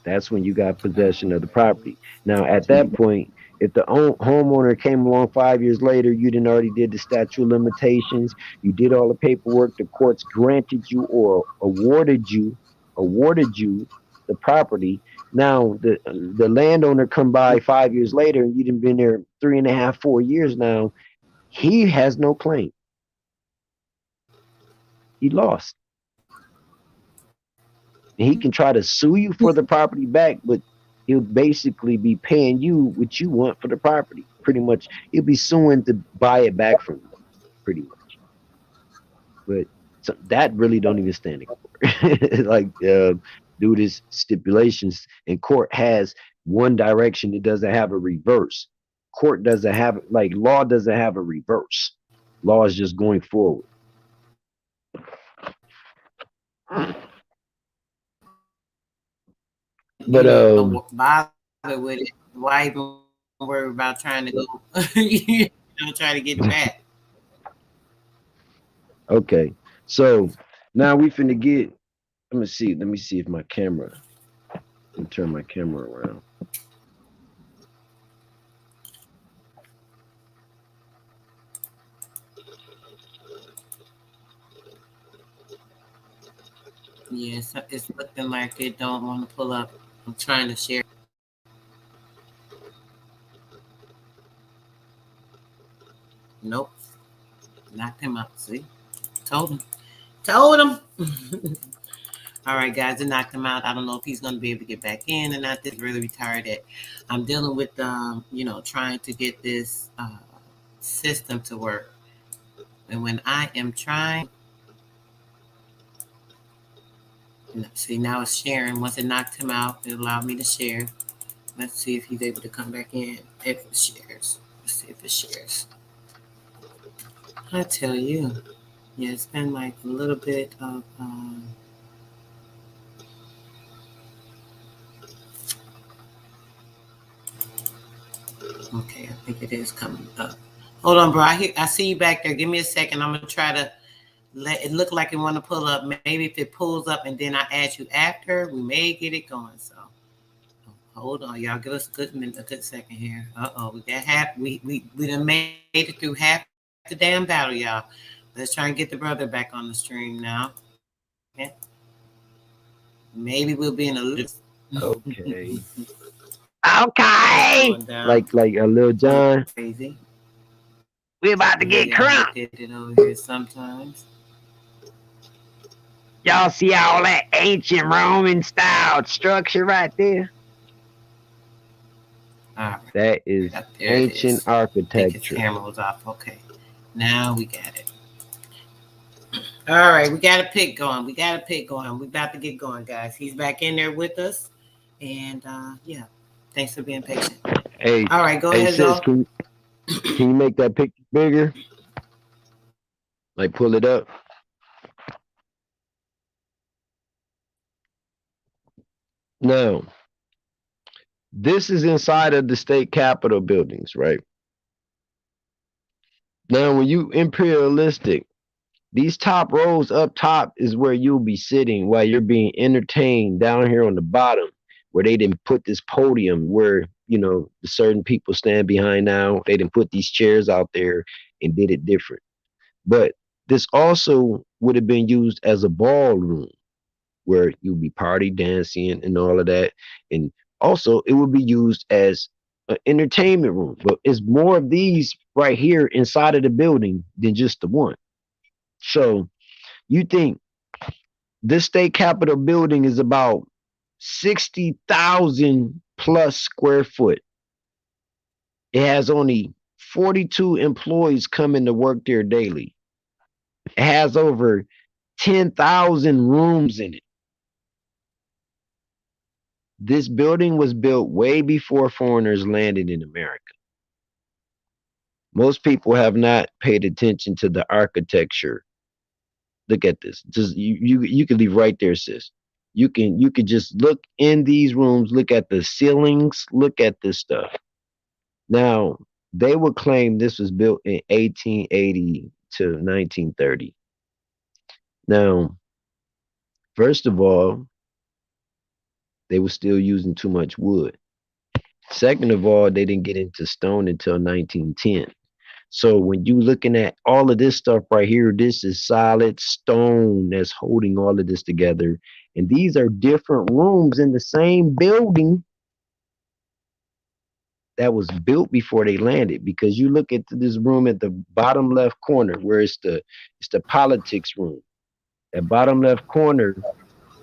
That's when you got possession of the property. Now, at that point, if the homeowner came along 5 years later, you didn't already did the statute of limitations, you did all the paperwork, the courts granted you or awarded you the property. Now the landowner come by 5 years later and you done been there 3.5, 4 years now, he has no claim. He lost. And he can try to sue you for the property back, but he'll basically be paying you what you want for the property. Pretty much, he'll be suing to buy it back from you, pretty much. But so that really don't even stand in court. Like, due to stipulations, and court has one direction, it doesn't have a reverse. Court doesn't have, like, law doesn't have a reverse. Law is just going forward. But don't bother with it. Why even worry about trying to go? Try to get it back. okay. So now we finna get. Let me see. Let me see if my camera. Let me turn my camera around. Yes, it's looking like it don't want to pull up. I'm trying to share. Nope. Knocked him out. See? Told him. Told him. All right, guys, it knocked him out. I don't know if he's going to be able to get back in or not. This is really retarded. I'm dealing with, trying to get this system to work. And when I am trying, see, now it's sharing. Once it knocked him out, it allowed me to share. Let's see if he's able to come back in. If it shares. Let's see if it shares. I tell you, yeah, it's been like a little bit of... okay, I think it is coming up. Hold on, bro. I see you back there. Give me a second. I'm gonna try to let it look like it want to pull up. Maybe if it pulls up and then I add you after, we may get it going. So hold on, y'all. Give us a good second here. We got half. We done made it through half the damn battle, y'all. Let's try and get the brother back on the stream now. Okay. Maybe we'll be in a little. Okay. Okay. Like a little John. Crazy. We about to get crunk. Did it over here sometimes. Y'all see all that ancient Roman style structure right there? All right. That is ancient architecture. Camera was off. Okay. Now we got it. All right, we got a pick going. We about to get going, guys. He's back in there with us. And yeah, thanks for being patient. Hey, all right, go ahead, sis, can you make that picture bigger? Like pull it up. Now, this is inside of the state capitol buildings, right? Now, when you imperialistic, these top rows up top is where you'll be sitting while you're being entertained down here on the bottom, where they didn't put this podium where, the certain people stand behind now. They didn't put these chairs out there and did it different. But this also would have been used as a ballroom where you'll be party dancing and all of that. And also it would be used as an entertainment room. But it's more of these right here inside of the building than just the one. So you think this state capitol building is about 60,000 plus square foot. It has only 42 employees coming to work there daily. It has over 10,000 rooms in it. This building was built way before foreigners landed in America. Most people have not paid attention to the architecture. Look at this. Just you can leave right there, sis. You could just look in these rooms, look at the ceilings, look at this stuff. Now, they would claim this was built in 1880 to 1930. Now, first of all, they were still using too much wood. Second of all, they didn't get into stone until 1910. So when you looking at all of this stuff right here, this is solid stone that's holding all of this together. And these are different rooms in the same building that was built before they landed. Because you look at this room at the bottom left corner where it's the politics room. That bottom left corner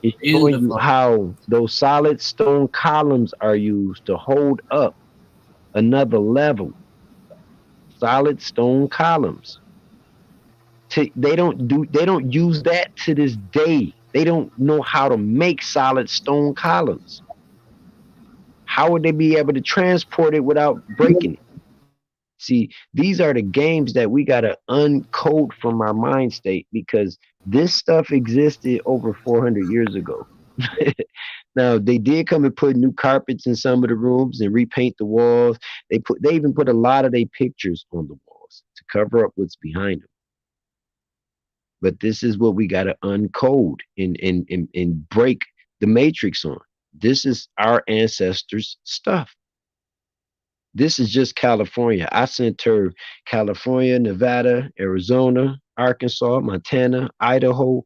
is showing you how those solid stone columns are used to hold up another level. Solid stone columns. They don't use that to this day. They don't know how to make solid stone columns. How would they be able to transport it without breaking it? See, these are the games that we got to uncode from our mind state, because This stuff existed over 400 years ago. Now they did come and put new carpets in some of the rooms and repaint the walls. They even put a lot of their pictures on the walls to cover up what's behind them. But this is what we gotta uncode and break the matrix on. This is our ancestors' stuff. This is just California. I sent her California, Nevada, Arizona, Arkansas, Montana, Idaho.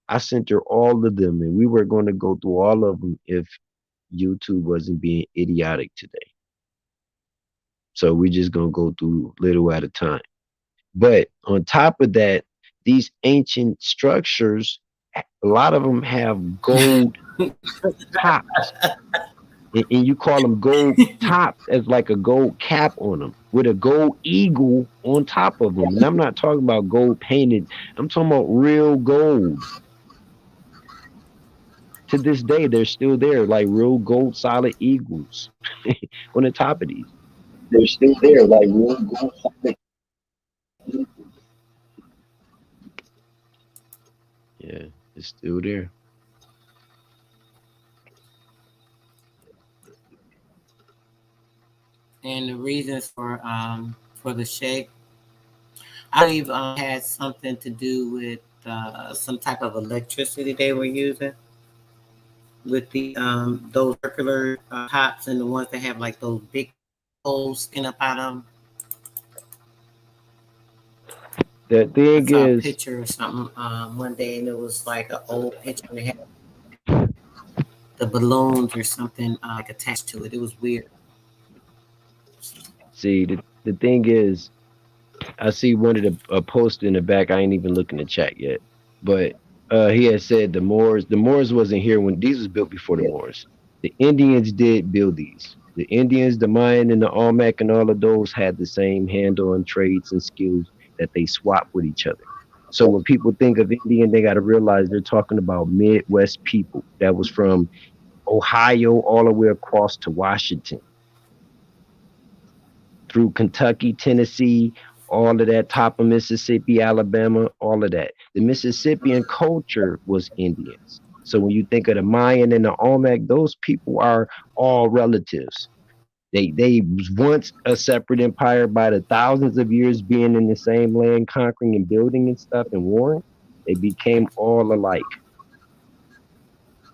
I sent her all of them, and we were going to go through all of them if YouTube wasn't being idiotic today. So we're just going to go through little at a time. But on top of that, these ancient structures, a lot of them have gold tops. And you call them gold tops as like a gold cap on them with a gold eagle on top of them. And I'm not talking about gold painted. I'm talking about real gold. To this day, they're still there, like real gold solid eagles on the top of these. They're still there, like real gold solid eagles. Yeah, it's still there. And the reasons for the shape, I believe had something to do with some type of electricity they were using with the those circular tops and the ones that have like those big holes sticking up out of them. The thing I saw a is, picture or something one day, and it was like an old picture, and they had the balloons or something like attached to it. It was weird. see, the thing is, I see one of the posts in the back. I ain't even looking to chat yet, but he had said the Moors wasn't here when these was built before the Moors. The Indians did build these. The Indians, the Mayan, and the Olmec, and all of those had the same hand-on trades and skills that they swapped with each other. So when people think of Indian, they got to realize they're talking about Midwest people that was from Ohio all the way across to Washington, through Kentucky, Tennessee, all of that, top of Mississippi, Alabama, all of that. The Mississippian culture was Indians. So when you think of the Mayan and the Olmec, those people are all relatives. They was once a separate empire. By the thousands of years being in the same land, conquering and building and stuff and warring, they became all alike.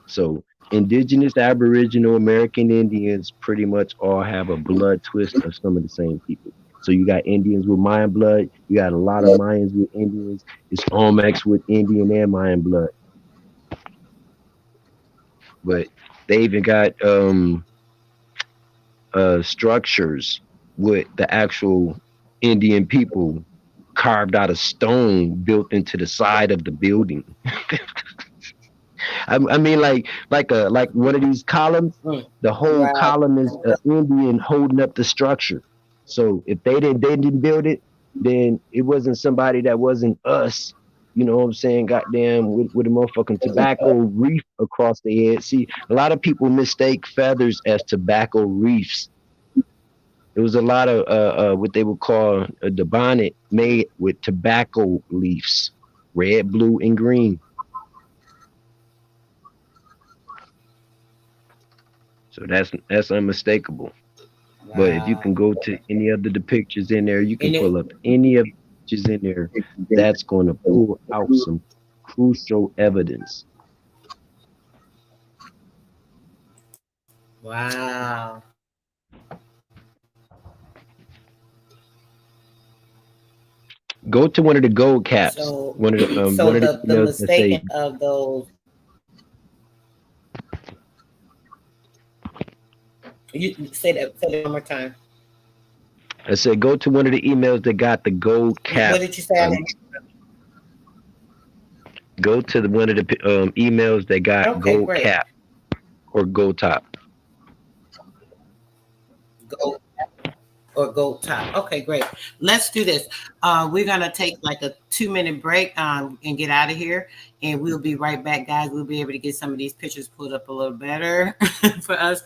So indigenous, Aboriginal, American Indians pretty much all have a blood twist of some of the same people. So you got Indians with Mayan blood. You got a lot of Mayans with Indians. It's Olmecs with Indian and Mayan blood. But they even got structures with the actual Indian people carved out of stone built into the side of the building. I mean, like one of these columns. The whole column is an Indian holding up the structure. So if they didn't build it, then it wasn't somebody that wasn't us. You know what I'm saying? Goddamn, with a motherfucking tobacco reef across their head. See, a lot of people mistake feathers as tobacco reefs. There was a lot of what they would call the bonnet made with tobacco leaves, red, blue, and green. So that's unmistakable. Wow. But if you can go to any of the pictures in there, you can pull up any of the pictures in there. That's going to pull out some crucial evidence. Wow. Go to one of the gold caps. So, one of the, so one of the mistake of those. You say that one more time. I said go to one of the emails that got the gold cap. What did you say? Go to one of the emails that got gold cap or gold top. Gold. or gold top. Okay, great. Let's do this. We're gonna take like a 2-minute break and get out of here, and we'll be right back, guys. We'll be able to get some of these pictures put up a little better for us.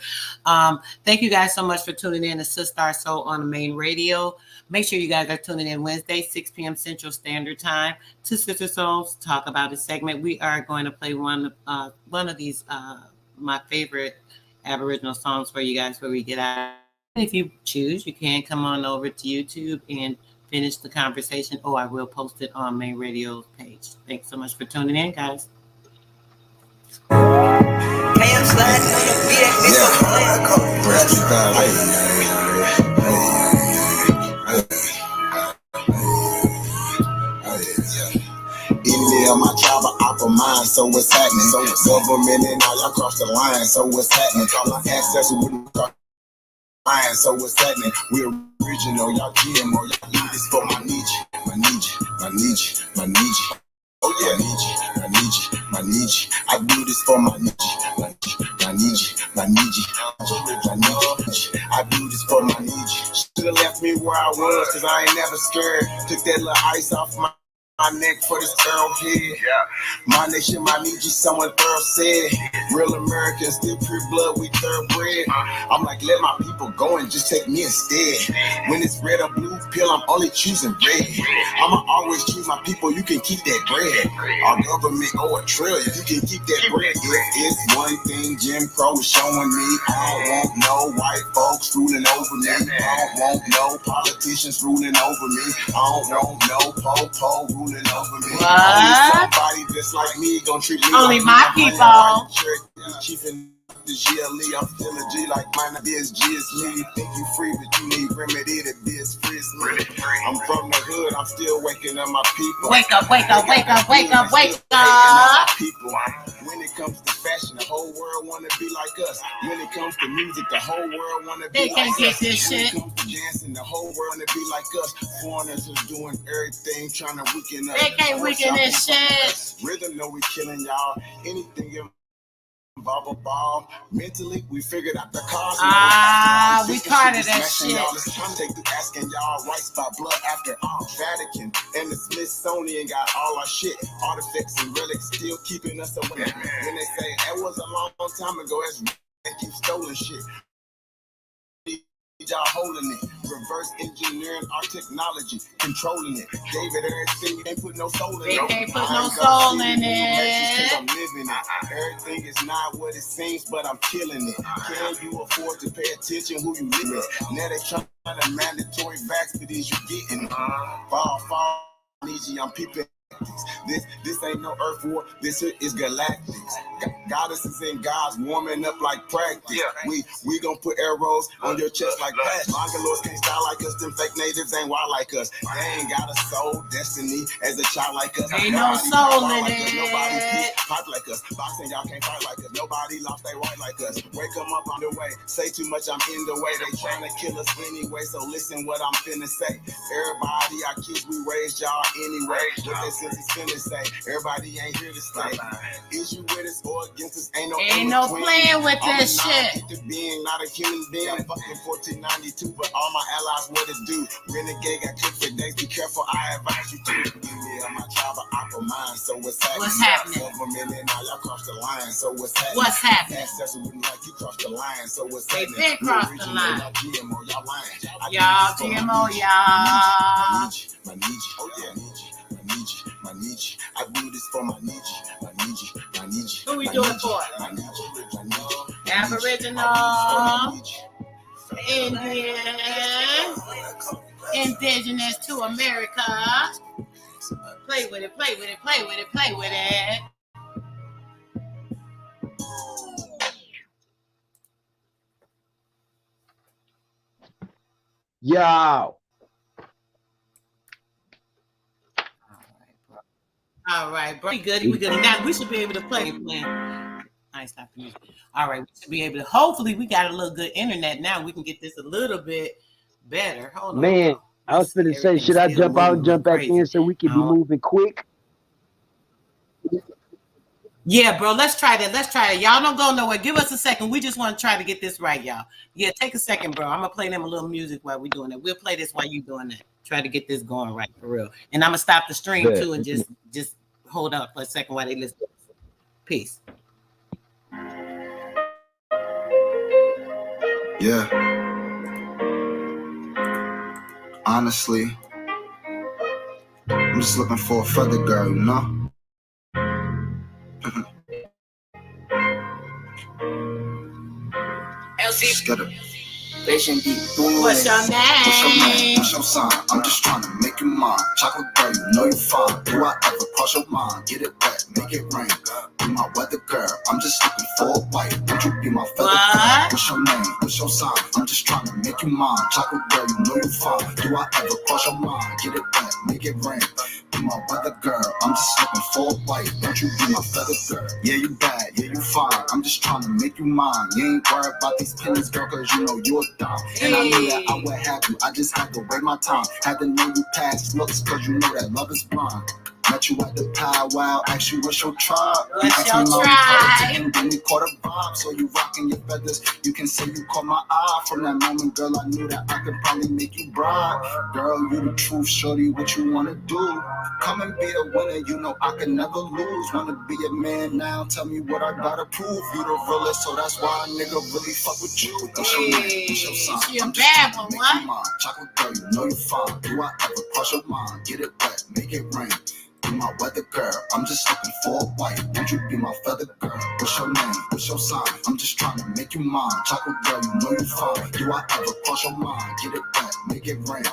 Thank you guys so much for tuning in to Sister Soul on the main radio. Make sure you guys are tuning in Wednesday, 6 p.m. Central Standard Time to Sister Souls Talk About a segment. We are going to play one of these my favorite Aboriginal songs for you guys before we get out. If you choose, you can come on over to YouTube and finish the conversation, or I will post it on main radio's page. Thanks so much for tuning in, guys. Email my tribe of opera mind, so what's happening? So it's government and all y'all cross the line, so what's happening? All my ancestors wouldn't cross the line, so what's happening? We're original, y'all GMO, y'all need this for my Nietzsche, my Nietzsche, my Nietzsche, my Nietzsche. Oh yeah, Nietzsche, my Nietzsche, my Nietzsche. I do this for my Nietzsche, my Nietzsche, my Nietzsche, my Nietzsche, my Nietzsche. I do this for my Nietzsche. Should've left me where I was, cause I ain't never scared. Took that little ice off my neck for this girl head. My nation, my Nietzsche, someone thorough said. Real Americans, still pure blood, we thoroughbred. I'm like, let my people go and just take me instead. When it's red or blue pill, I'm only choosing red. I'ma always choose my people, you can keep that bread. Our government owe a trillion, you can keep that bread. It's one thing Jim Crow is showing me. I don't want no white folks ruling over me. I don't want no politicians ruling over me. I don't want no po-po ruling over me. What? Only somebody just like me gon' treat me Only like my me. people. Chief and the GLE, I'm still a G like mine, BSG is me. You think you free, but you need remedy to be as free as me. I'm from the hood, I'm still waking up my people. Wake up, wake up, wake up, wake up, wake My up. people. When it comes to fashion, the whole world wanna be like us. When it comes to music, the whole world wanna be They like can't get us. this When shit. it comes to dancing, the whole world wanna be like us. Foreigners are doing everything, trying to weaken us. They can't weaken this shit. Rhythm, know we killing y'all. Anything ball. Mentally, we figured out the cause. We caught it, that shit. Y'all, it's time to take the asking y'all rights by blood after all. Vatican and the Smithsonian got all our shit. Artifacts and relics still keeping us away. When they say it was a long time ago, they keep stolen shit. Y'all holding it, reverse engineering our technology, controlling it. David, everything, you ain't put no soul in it. They can't put no soul in it. I'm living it. Everything is not what it seems, but I'm killing it. Can you afford to pay attention who you live with? Now they trying to mandatory vax, but is you getting it? Fall, Nietzsche, I'm peeping. This ain't no Earth war. This is galactics. Goddesses and gods warming up like practice. We gon' put arrows on your chest like that. Mongoloids can't style like us. Them fake natives ain't wild like us. They ain't got a soul, destiny as a child like us. Ain't no soul in it. Nobody pipe like us. Boxing y'all can't fight like us. Nobody lost their right like us. Wake them up on the way. Say too much, I'm in the way. They trying to kill us anyway. So listen what I'm finna say. Everybody, our kids, we raised y'all anyway. What they since it's finna say. Everybody ain't here to stay. Is you with us or against us? Ain't no playing with this shit. Being not a human being. I'm fucking 1492, but all my allies what it do. Renegade got cooked for days. Be careful, I advise you to. Yeah, my tribe of aqua mind. So what's happening? What's happening? Government and now y'all cross the line. So what's happening? What's happening? Ancestors wouldn't like you cross the line. So what's They happening? been cross the line. Y'all GMO, y'all lying. Y'all GMO, y'all. My Nietzsche, oh yeah, my Nietzsche. I do this for my Nietzsche, my Nietzsche, my Nietzsche. Who we doing it for? My Nietzsche, my Nietzsche. Aboriginal, Indian, indigenous to America. Play with it, play with it, play with it, play with it. Yo. All right, bro. We good. Now we should be able to play. I ain't stopping the music. All right, we should be able to. Hopefully, we got a little good internet now. We can get this a little bit better. Hold on. Man, I was finna say, should I jump out and jump back in so we can be moving quick? Yeah, bro. Let's try that. Let's try it. Y'all don't go nowhere. Give us a second. We just want to try to get this right, y'all. Yeah, take a second, bro. I'm gonna play them a little music while we're doing it. We'll play this while you doing that. Try to get this going right for real. And I'm gonna stop the stream Bet. too and just hold up for a second while they listen. Peace. Yeah. Honestly, I'm just looking for a feather girl, you know? Just get it. What's your name? What's your name? What's your sign? I'm just trying to make you mine. Chocolate girl, you know you fine. Do I ever cross your mind? Get it wet, make it rain. Be my weather girl. I'm just looking for a wife. Won't you be my feather girl? What's your name? What's your sign? I'm just trying to make you mine. Chocolate girl, you know you fine. Do I ever cross your mind? Get it wet, make it rain. Be my weather girl. I'm just looking for a wife. Won't you be my feather girl? Yeah, you bad. Yeah, you fine. I'm just trying to make you mine. You ain't worried about these pennies, girl, cause you know you're dumb. And I knew that I would have you. I just had to wait my time. Had to know you past looks, cause you know that love is blind. Met you at the powwow, asked you what's your tribe. What's your tribe? And then we caught a vibe, so you rocking your feathers. You can say you caught my eye. From that moment, girl, I knew that I could probably make you bride. Girl, you the truth, shorty, what you wanna do? Come and be a winner, you know I can never lose. Wanna be a man now, tell me what I gotta prove. You the realest, so that's why a nigga really fuck with you. What's your name? What's your sign? She a I'm just bad trying one, to make what? you mine. Chocolate girl, you know you fine. Do I ever cross your mind? Get it wet, make it rain. Be my weather girl. I'm just looking for a wife. Won't you be my feather girl? What's your name? What's your sign? I'm just trying to make you mine. Chocolate girl, you know you fine. Do I ever cross your mind? Get it wet, make it rain.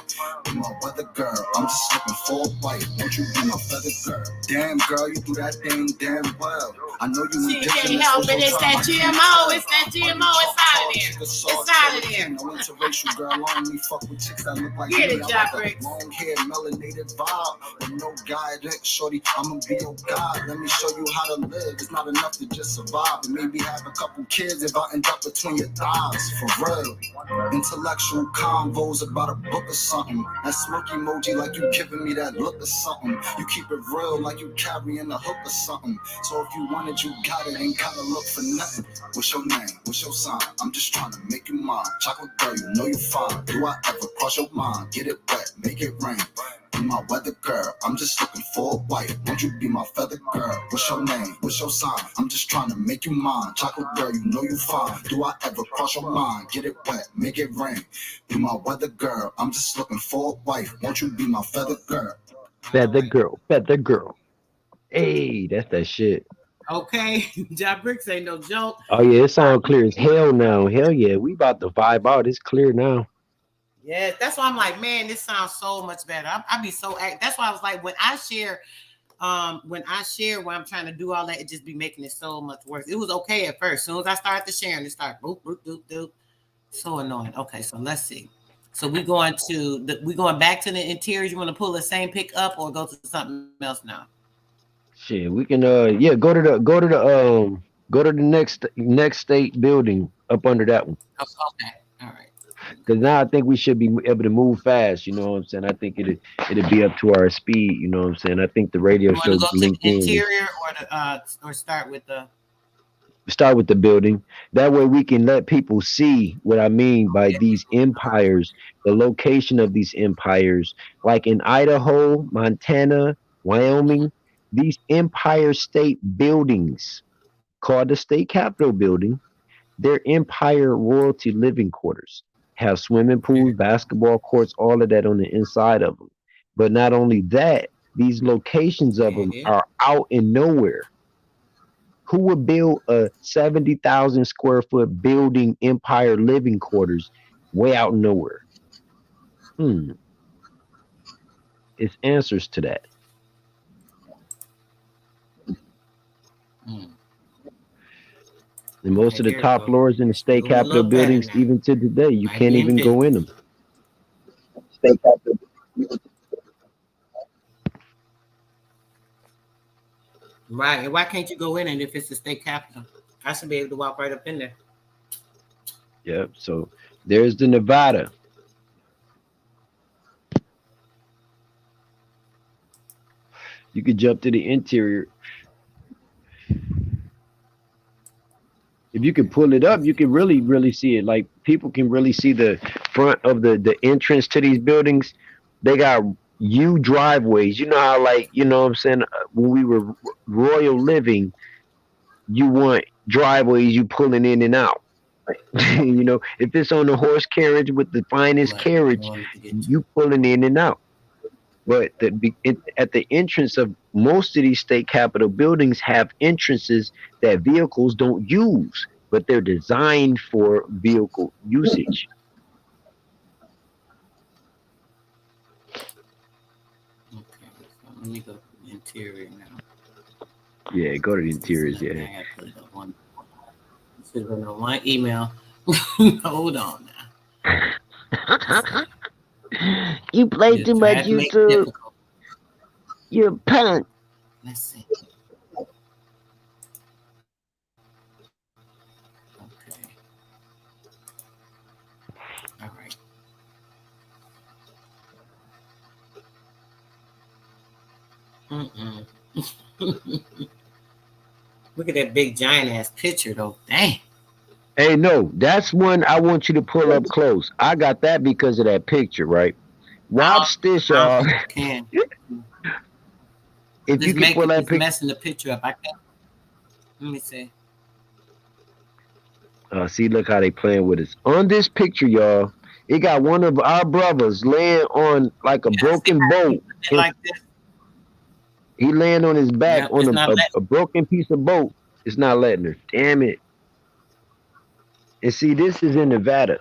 Be my weather girl. I'm just looking for a wife. Won't you be my feather girl? Damn girl, you do that thing damn well. I know you She indigenous, can't help but it. It's your that time, GMO. It's that GMO. It's out of there. It's It's out of there. No interracial girl, I only fuck with chicks that look like Get me. it, I Jack like Bricks. a long hair, melanated vibe, with no guidance, shorty. I'ma be your guide. Let me show you how to live. It's not enough to just survive, and maybe have a couple kids if I end up between your thighs. For real, intellectual convos about a book or something. That smirk emoji like you giving me that look or something. You keep it real like you carrying a hook or something. So if you want it, you got it. Ain't gotta look for nothing. What's your name? What's your sign? I'm just trying to make you mine. Chocolate girl, you know you fine. Do I ever cross your mind? Get it wet, make it rain. Be my weather girl. I'm just looking for a wife. Won't you be my feather girl? What's your name? What's your sign? I'm just trying to make you mine. Chocolate girl, you know you fine. Do I ever cross your mind? Get it wet, make it rain. Be my weather girl. I'm just looking for a wife. Won't you be my feather girl? Feather girl, feather girl. Hey, that's that shit. Okay. Jack Bricks ain't no joke. Oh yeah, it sounds clear as hell now. Hell yeah, we about to vibe out. It's clear now. Yeah, that's why I'm like, man, this sounds so much better. I be so that's why I was like, when I share where I'm trying to do all that, it just be making it so much worse. It was okay at first. As soon as I started to share, it started boop, boop, doop, doop. So annoying. Okay, so let's see. So we going back to the interiors. You want to pull the same pick up or go to something else now? Shit, we can yeah, go to the next state building up under that one. Okay. All right. Because now I think we should be able to move fast. You know what I'm saying? I think it'd be up to our speed. You know what I'm saying? I think the radio You want show to go to linked the in. interior or start with the Start with the building. That way we can let people see what I mean by these empires, the location of these empires, like in Idaho, Montana, Wyoming, these empire state buildings called the state capitol building, they're empire royalty living quarters. Have swimming pools, basketball courts, all of that on the inside of them. But not only that, these locations of them are out in nowhere. Who would build a 70,000 square foot building empire living quarters way out nowhere? It's answers to that. And most of the top floors in the state capitol buildings, even to today, you can't even go in them. State capitol. Right. And why can't you go in it if it's the state capitol? I should be able to walk right up in there. Yep. So there's the Nevada. You could jump to the interior. If you can pull it up, you can really see it. Like people can really see the front of the entrance to these buildings. They got U driveways. You know how like you know what I'm saying when we were royal living, you want driveways you pulling in and out. You know, if it's on the horse carriage with the finest Right. carriage, you pulling in and out. But at the entrance of most of these state capitol buildings have entrances that vehicles don't use, but they're designed for vehicle usage. Okay, so let me go to the interior now. Yeah, go to the interiors. I Yeah. gotta put it on one. Should have been on one email. Hold on now. You play You too tried much to make it YouTube. difficult. You're a punk. Let's see. Okay. All right. Look at that big giant ass picture though. Dang. Hey, no, that's one I want you to pull up close. I got that because of that picture, right? Watch this, I y'all. don't think I can. If you can pull that It's picture. messing the picture up. I can't. Let me see. See, look how they playing with us. On this picture, y'all, it got one of our brothers laying on like a broken boat. Like this. He laying on his back Yep, on it's not a broken piece of boat. It's not letting her. Damn it. And see, this is in Nevada.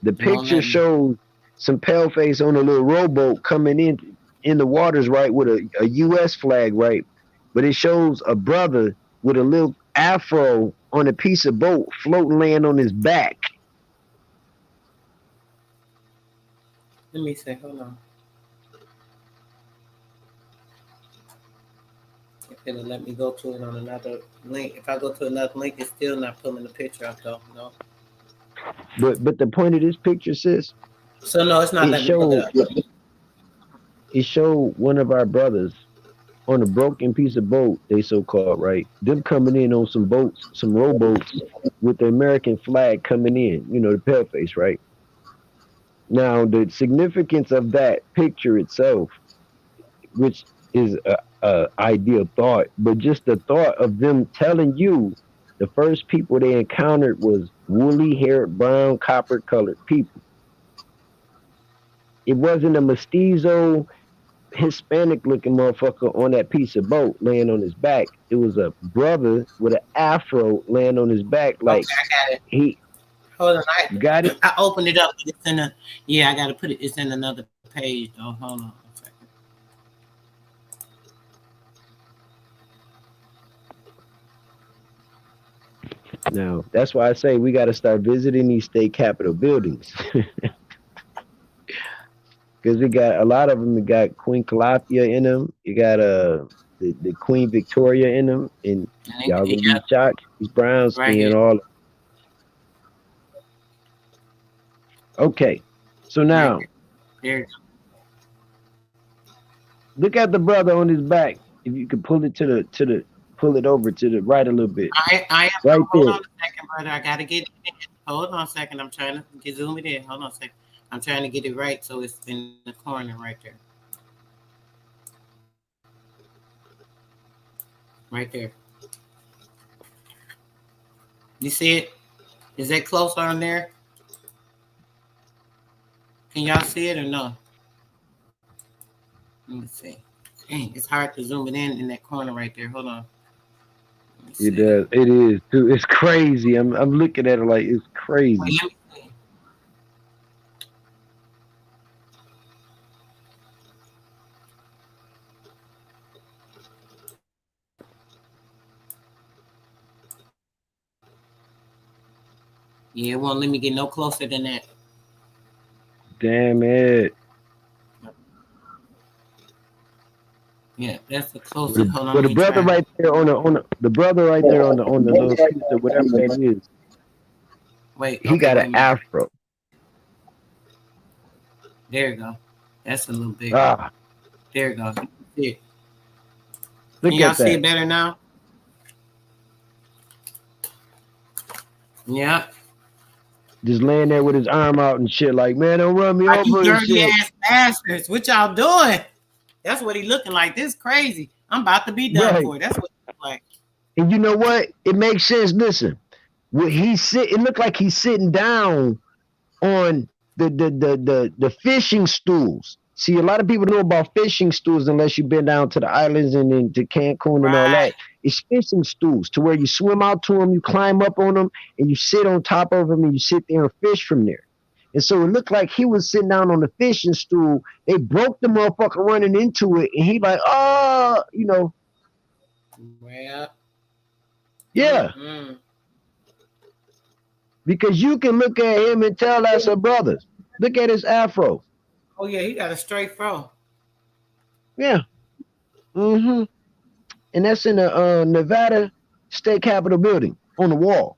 The picture shows some pale face on a little rowboat coming in the waters, right, with a U.S. flag, right? But it shows a brother with a little afro on a piece of boat floating, laying on his back. Let me see. Hold on. If it'll let me go to it on another link. If I go to another link, it's still not pulling the picture up though. No. But the point of this picture, sis, So no, it's not letting me pull it up. It showed one of our brothers on a broken piece of boat, they so-called, right? Them coming in on some boats, some rowboats with the American flag coming in, you know, the paleface, right? Now, the significance of that picture itself, which is a ideal thought, but just the thought of them telling you the first people they encountered was woolly-haired, brown, copper-colored people. It wasn't a mestizo, Hispanic-looking motherfucker on that piece of boat laying on his back. It was a brother with an afro laying on his back. Like okay, I got it. Hold on, you got it. I opened it up. But it's in a. Yeah, I got to put it. It's in another page. Oh, hold on a second. Now that's why I say we got to start visiting these state capitol buildings. Because we got a lot of them. We got Queen Calafia in them. You got the Queen Victoria in them, and y'all gonna be shocked. These brown skin, right all. Okay, so now look at the brother on his back. If you could pull it pull it over to the right a little bit. I am. Right hold there. on a second, brother. I gotta get it in. Hold on a second. I'm trying to get zoom it in. Hold on a second. I'm trying to get it right so it's in the corner right there. Right there. You see it? Is that close on there? Can y'all see it or no? Let me see. Dang, it's hard to zoom it in that corner right there. Hold on. It does. It is too. It's crazy. I'm looking at it like it's crazy. Wait, let me see. Yeah, it won't let me get no closer than that. Damn it. Yeah, that's the closest. Hold on. But the brother right there on the brother right there on the little piece of whatever that is. Wait, he got an afro. There you go. That's a little bigger. Ah. There you go. See. Look Can y'all at that. see it better now? Yeah. Just laying there with his arm out and shit, like, man, don't run me Like, you over and dirty shit. ass bastards. What y'all doing? That's what he looking like. This crazy. I'm about to be done Right. for. That's what he look like. And you know what? It makes sense. Listen, when it looked like he's sitting down on the fishing stools. See, a lot of people know about fishing stools unless you've been down to the islands and then to Cancun and all Right. that. It's fishing stools to where you swim out to them, you climb up on them, and you sit on top of them and you sit there and fish from there. And so it looked like he was sitting down on the fishing stool. They broke the motherfucker running into it, and he like, oh, you know, Well. yeah. Mm-hmm. Because you can look at him and tell that's a brother. Look at his afro. Oh yeah, he got a straight fro. Yeah. Mm-hmm. And that's in the Nevada State Capitol building on the wall.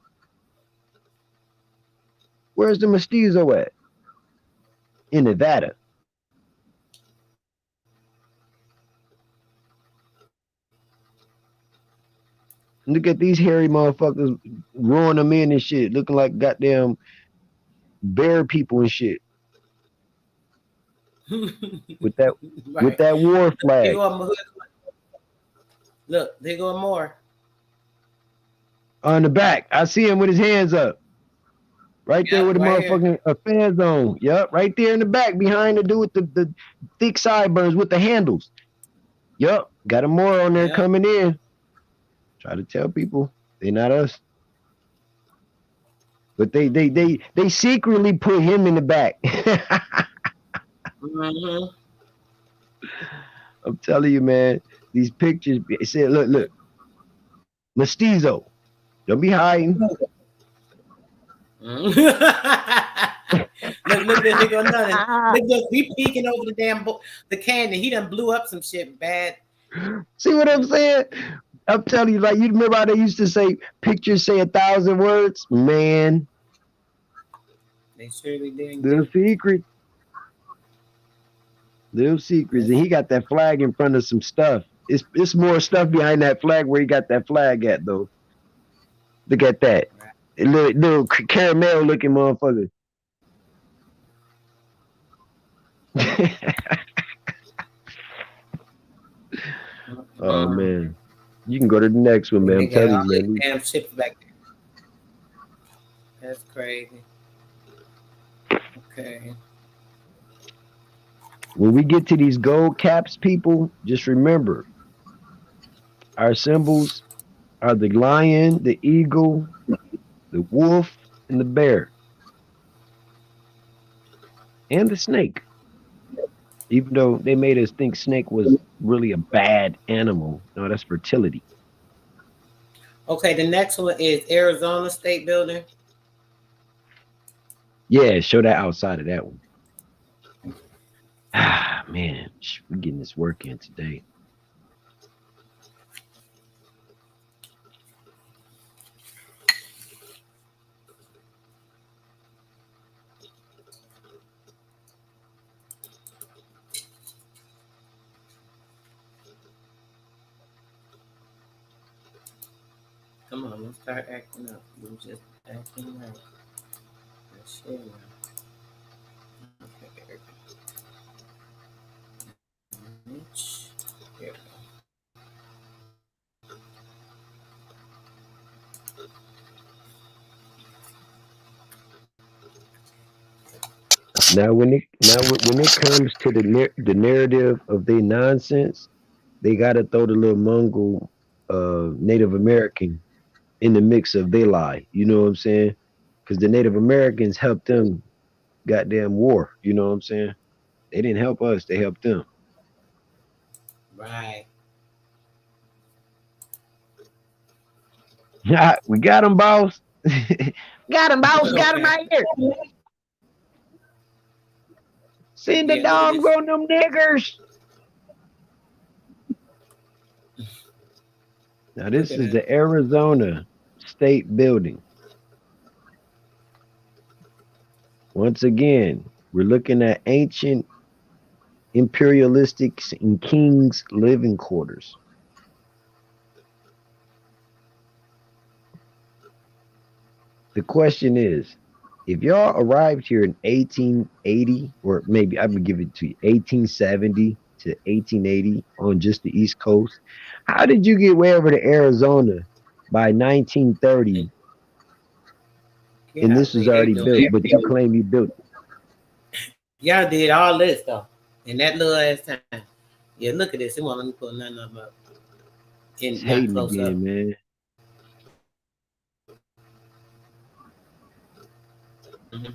Where's the mestizo at? In Nevada. Look at these hairy motherfuckers rowing them in and shit, looking like goddamn bear people and shit. With that Right. with that war There flag. go Look, there go more. On the back. I see him with his hands up. Right there Yep, with the right here. motherfucking fan zone. Yep, right there in the back behind the dude with the thick sideburns with the handles. Yep, got a more on there Yep. coming in. Try to tell people they not us. But they secretly put him in the back. Mm-hmm. I'm telling you, man, these pictures, it said, look, mestizo. Don't be hiding. look, there go nothing. Look, just be peeking over the damn the cannon. He done blew up some shit bad. See what I'm saying? I'm telling you, like, you remember how they used to say pictures say 1,000 words? Man, They surely did. little secret. Little secrets. And he got that flag in front of some stuff. It's more stuff behind that flag where he got that flag at, though. Look at that. Little caramel looking motherfucker. Oh man. You can go to the next one, man. I'm telling you, man. Damn shit back there. That's crazy. Okay. When we get to these gold caps, people, just remember our symbols are the lion, the eagle, the wolf, and the bear. And the snake. Even though they made us think snake was really a bad animal. No, that's fertility. Okay, the next one is Arizona State Building. Yeah, show that outside of that one. Ah, man, we're getting this work in today. Come on, let's start acting up. We're just acting right. Let's share now. Okay, there we go. There we go. Now, when it comes to the narrative of their nonsense, they gotta throw the little Mongol Native American in the mix of their lie. You know what I'm saying? Because the Native Americans helped them goddamn war. You know what I'm saying? They didn't help us, they helped them. Right. We got him, boss. Got him, boss. Got him right here. Send the dogs on them niggers. Now, this is the Arizona State Building. Once again, we're looking at ancient imperialistic and kings' living quarters. . The question is, if y'all arrived here in 1880, or maybe I would give it to you, 1870 to 1880 on just the East Coast, how did you get way over to Arizona by 1930 and this was already built, but you claim you built it? Y'all did all this though in that little ass time. Yeah, look at this. It won't let me pull nothing of them up. It's hating again, man.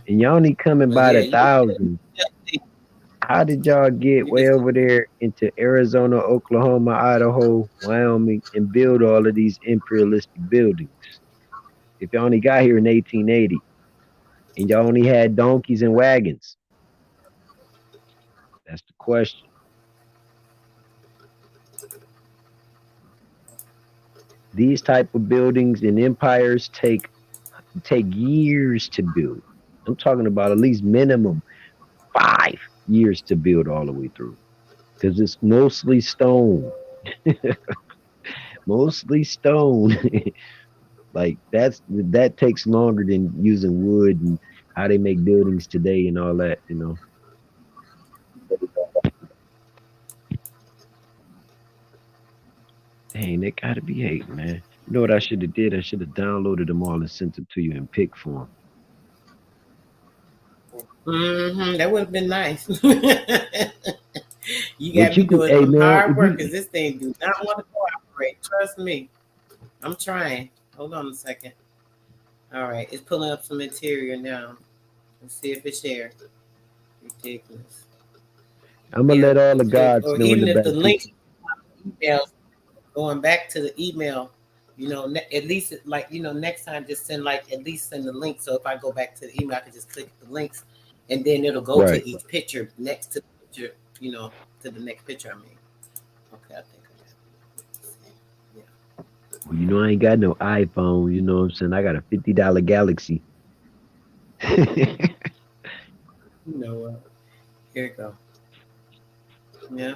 And y'all only coming by the thousands. How did y'all get way over there into Arizona, Oklahoma, Idaho, Wyoming, and build all of these imperialistic buildings? If y'all only got here in 1880, and y'all only had donkeys and wagons. That's the question. These type of buildings and empires take years to build. I'm talking about at least minimum 5 years to build all the way through, because it's mostly stone. Mostly stone. Like that takes longer than using wood and how they make buildings today and all that, you know. Dang, they gotta be hating, man. You know what I should have did? I should have downloaded them all and sent them to you in pic form. That would have been nice. You got me doing some hard work because this thing do not want to cooperate. Trust me. I'm trying. Hold on a second. All right, it's pulling up some material now. Let's see if it's shared. Ridiculous. I'm gonna let all the gods know. Even if the link emails going back to the email, you know, at least like, you know, next time just send like at least send the link. So if I go back to the email, I can just click the links and then it'll go to each picture next to the picture, you know, to the next picture. I mean, okay, I think. Well, you know, I ain't got no iPhone. You know what I'm saying? I got a $50 Galaxy. You know what? Here you go. Yeah.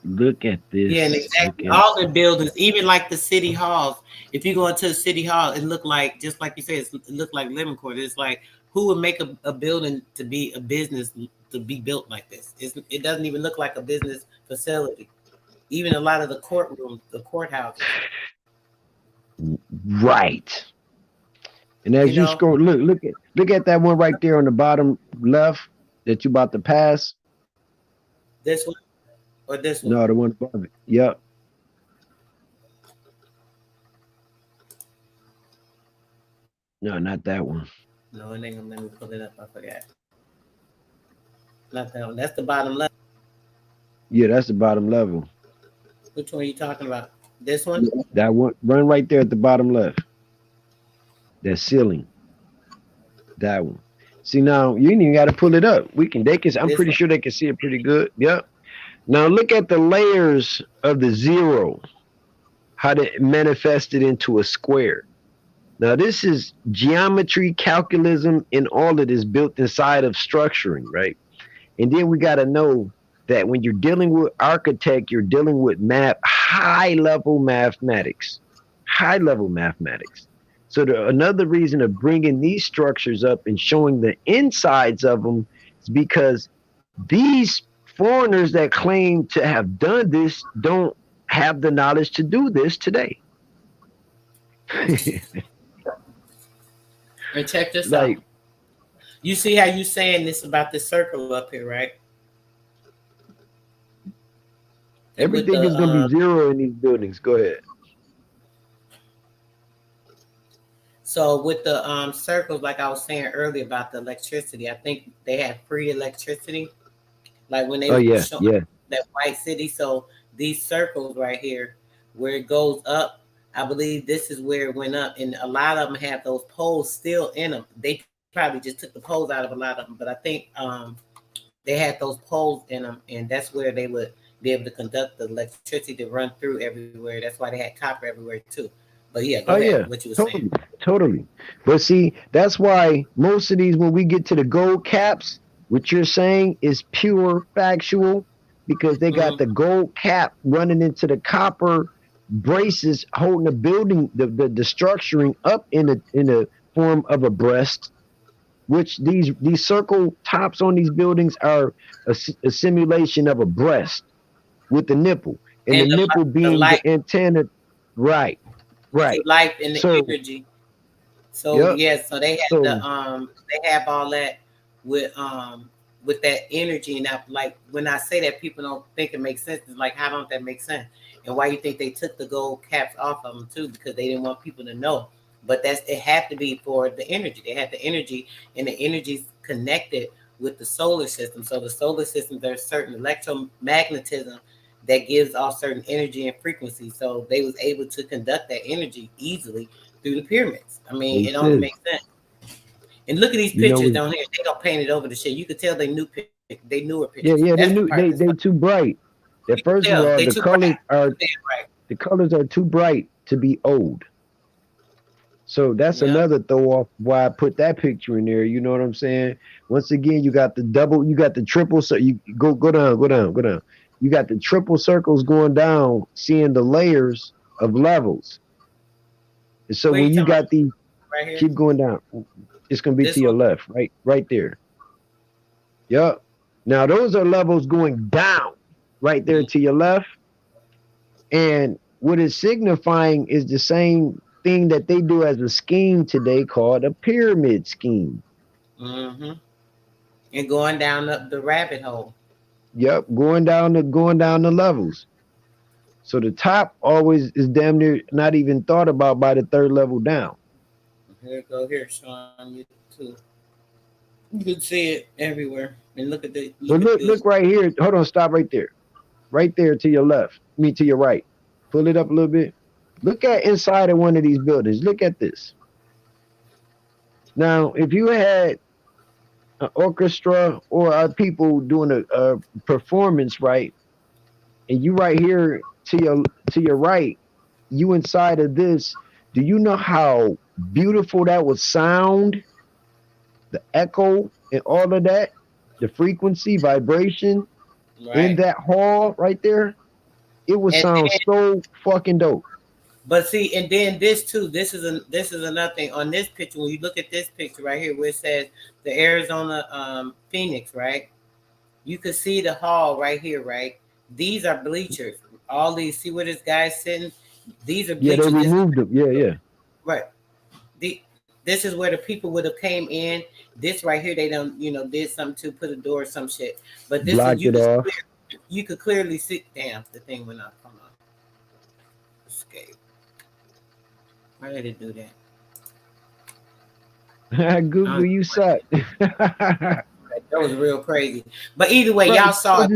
Look at this. Yeah, and exactly. All the buildings, even like the city halls. If you go into the city hall, it looked like, just like you said, it looked like living quarters. It's like, who would make a building to be a business to be built like this? It doesn't even look like a business facility. Even a lot of the courtrooms, the courthouses. Right. And as you scroll, look at that one right there on the bottom left that you about to pass. This one or this one? No, the one above it. Yep. No, not that one. No, it ain't gonna let me pull it up. I forgot. Not that one. That's the bottom left. Yeah, that's the bottom level. Which one are you talking about? This one? That one, run right there at the bottom left. That ceiling. That one. See, now you ain't even got to pull it up. I'm pretty sure they can see it pretty good. Yep. Now look at the layers of the zero. How they manifested into a square. Now this is geometry, calculism, and all of this built inside of structuring, right? And then we got to know that when you're dealing with architect, you're dealing with high-level mathematics. So another reason of bringing these structures up and showing the insides of them is because these foreigners that claim to have done this don't have the knowledge to do this today. And check this out. You see how you saying this about the circle up here, right? Everything is going to be zero in these buildings. Go ahead. So with the circles, like I was saying earlier about the electricity, I think they had free electricity. Like when they showing that white city. So these circles right here, where it goes up, I believe this is where it went up. And a lot of them have those poles still in them. They probably just took the poles out of a lot of them. But I think they had those poles in them. And that's where they would be able to conduct the electricity to run through everywhere. That's why they had copper everywhere too. But yeah, go ahead, what you were saying. Totally. But see, that's why most of these, when we get to the gold caps, what you're saying is pure factual, because they got the gold cap running into the copper braces holding the building, the structuring up in the form of a breast, which these circle tops on these buildings are a simulation of a breast with the nipple, and the nipple being the antenna. Right. The life and the energy. So yep. so they have they have all that with that energy. And like when I say that, people don't think it makes sense. It's like, how don't that make sense? And why you think they took the gold caps off of them too? Because they didn't want people to know. But it had to be for the energy. They had the energy, and the energy's connected with the solar system. So the solar system, there's certain electromagnetism that gives off certain energy and frequency. So they was able to conduct that energy easily through the pyramids. I mean, it only makes sense. And look at these pictures down here. They don't paint it over the shit. You could tell they newer pictures. Yeah, they too bright. First of all, the colors are too bright to be old. So that's another throw off why I put that picture in there. You know what I'm saying? Once again, you got the triple. So you go down. You got the triple circles going down, seeing the layers of levels. And so when you got these, right, keep going down. It's gonna be to your left, right there. Yep. Now those are levels going down, right there to your left. And what it's signifying is the same thing that they do as a scheme today called a pyramid scheme. Mm-hmm. And going down the rabbit hole. Yep, going down the levels. So the top always is damn near not even thought about by the third level down. Here, Sean, you too. You can see it everywhere. And look at look right here. Hold on, stop right there. Right there to your left. To your right. Pull it up a little bit. Look at inside of one of these buildings. Look at this. Now, if you had an orchestra or people doing a performance, right, and you right here to your right, you inside of this, do you know how beautiful that would sound? The echo and all of that, the frequency, vibration in that hall right there, it would sound so fucking dope. But see, and then this too, this is another thing on this picture. When you look at this picture right here, where it says the Arizona Phoenix, right? You can see the hall right here, right? These are bleachers. All these, see where this guy's sitting? These are bleachers. Yeah, they removed them. Yeah. Right. This is where the people would have came in. This right here, they don't, did something to put a door or some shit. But this blocked it off. You could clearly see. Damn, the thing went up. Hold on. Escape. Why did it do that? Google, you suck. That was real crazy. But either way, y'all saw it.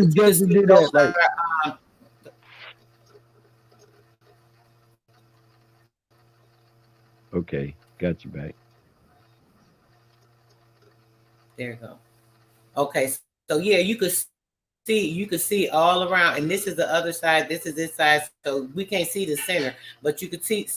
Okay, got you back. There you go. Okay, so yeah, you could see all around, and this is the other side. This is this side, so we can't see the center, but you could see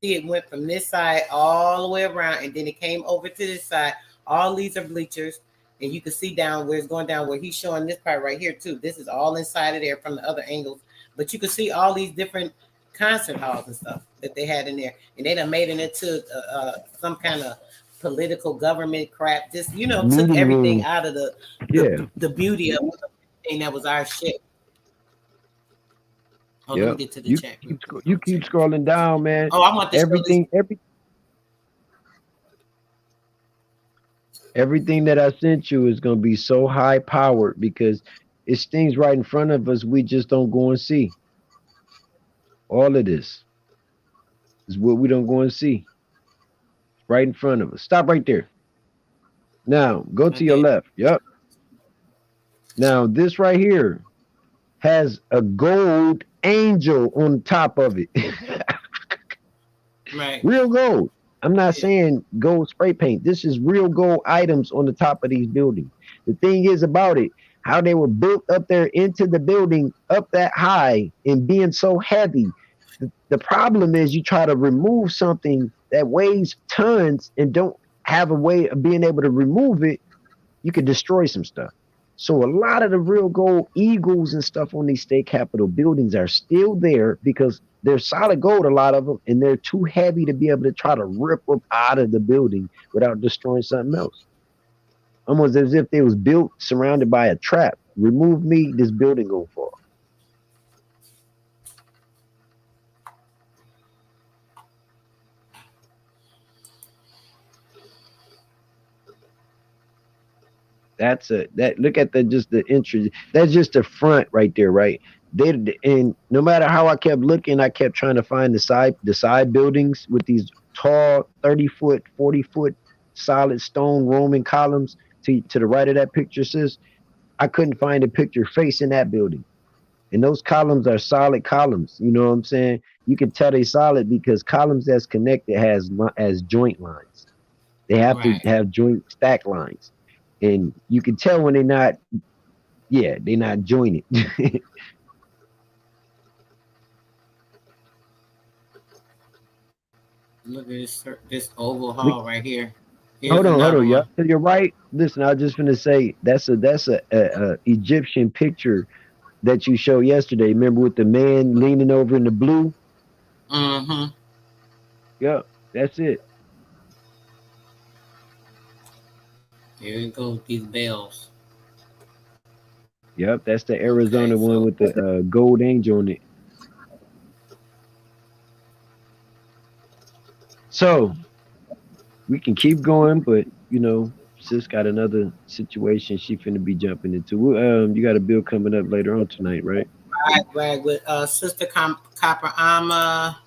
it went from this side all the way around, and then it came over to this side. All these are bleachers, and you can see down where it's going down, where he's showing this part right here too. This is all inside of there from the other angles, but you can see all these different concert halls and stuff that they had in there, and they done made it into some kind of political government crap. Just took everything out of the beauty of everything that was our shit. Let me get to the chat. You keep scrolling down, man. Oh, I want this everything that I sent you is going to be so high powered because it's things right in front of us we just don't go and see. All of this is what we don't go and see. Right in front of us. Stop right there. Now, go to your left. Yep. Now, this right here has a gold angel on top of it. Right. Real gold. I'm not saying gold spray paint. This is real gold items on the top of these buildings. The thing is about it, how they were built up there into the building up that high and being so heavy. The problem is you try to remove something that weighs tons and don't have a way of being able to remove it, you could destroy some stuff. So a lot of the real gold eagles and stuff on these state capitol buildings are still there because they're solid gold, a lot of them, and they're too heavy to be able to try to rip them out of the building without destroying something else. Almost as if they was built surrounded by a trap. Remove me, this building gonna fall. Look at the entrance. That's just the front right there, right? And no matter how I kept looking, I kept trying to find the side buildings with these tall 30-foot, 40-foot solid stone Roman columns to the right of that picture, sis. I couldn't find a picture facing that building. And those columns are solid columns. You know what I'm saying? You can tell they solid because columns that's connected has joint lines. They have to have joint stack lines. And you can tell when they're not jointed. Look at this oval hall right here. Hold on, y'all. To your right. Listen, I was just gonna say that's a Egyptian picture that you showed yesterday. Remember with the man leaning over in the blue? Mm-hmm. Yep, that's it. Here you go, these bells. Yep, that's the Arizona one with the gold angel on it. So we can keep going, but you know, sis got another situation she finna be jumping into. You got a bill coming up later on tonight, right? Right. With Sister Copper Alma,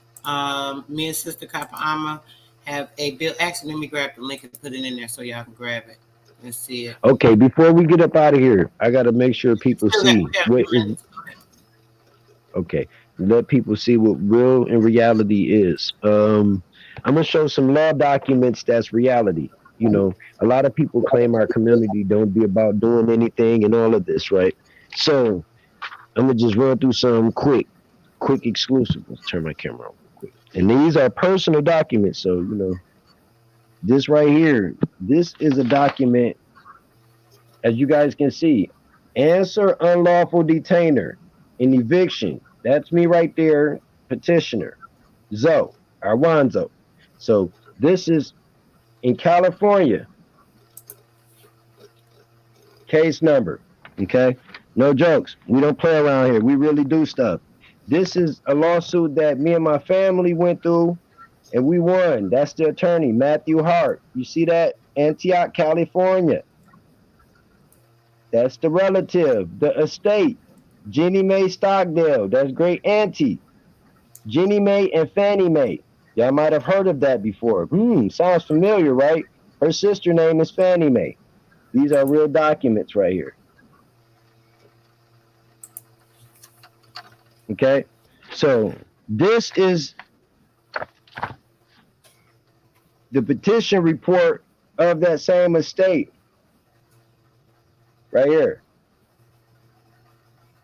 me and Sister Copper Alma have a bill. Actually, let me grab the link and put it in there so y'all can grab it and see it. Okay, before we get up out of here, I gotta make sure people see what is. Okay, let people see what real and reality is. I'm gonna show some law documents that's reality. You know, a lot of people claim our community don't be about doing anything and all of this, right? So I'm gonna just run through some quick exclusive. Let's turn my camera on real quick. And these are personal documents, so you know. This right here, this is a document, as you guys can see. Answer unlawful detainer in eviction. That's me right there, petitioner. Zoe Arwanzo. So this is in California. Case number. Okay? No jokes. We don't play around here. We really do stuff. This is a lawsuit that me and my family went through. And we won. That's the attorney, Matthew Hart. You see that? Antioch, California. That's the relative, the estate. Jenny Mae Stockdale. That's great auntie. Jenny Mae and Fannie Mae. Y'all might have heard of that before. Sounds familiar, right? Her sister name is Fannie Mae. These are real documents right here. Okay? So this is the petition report of that same estate. Right here.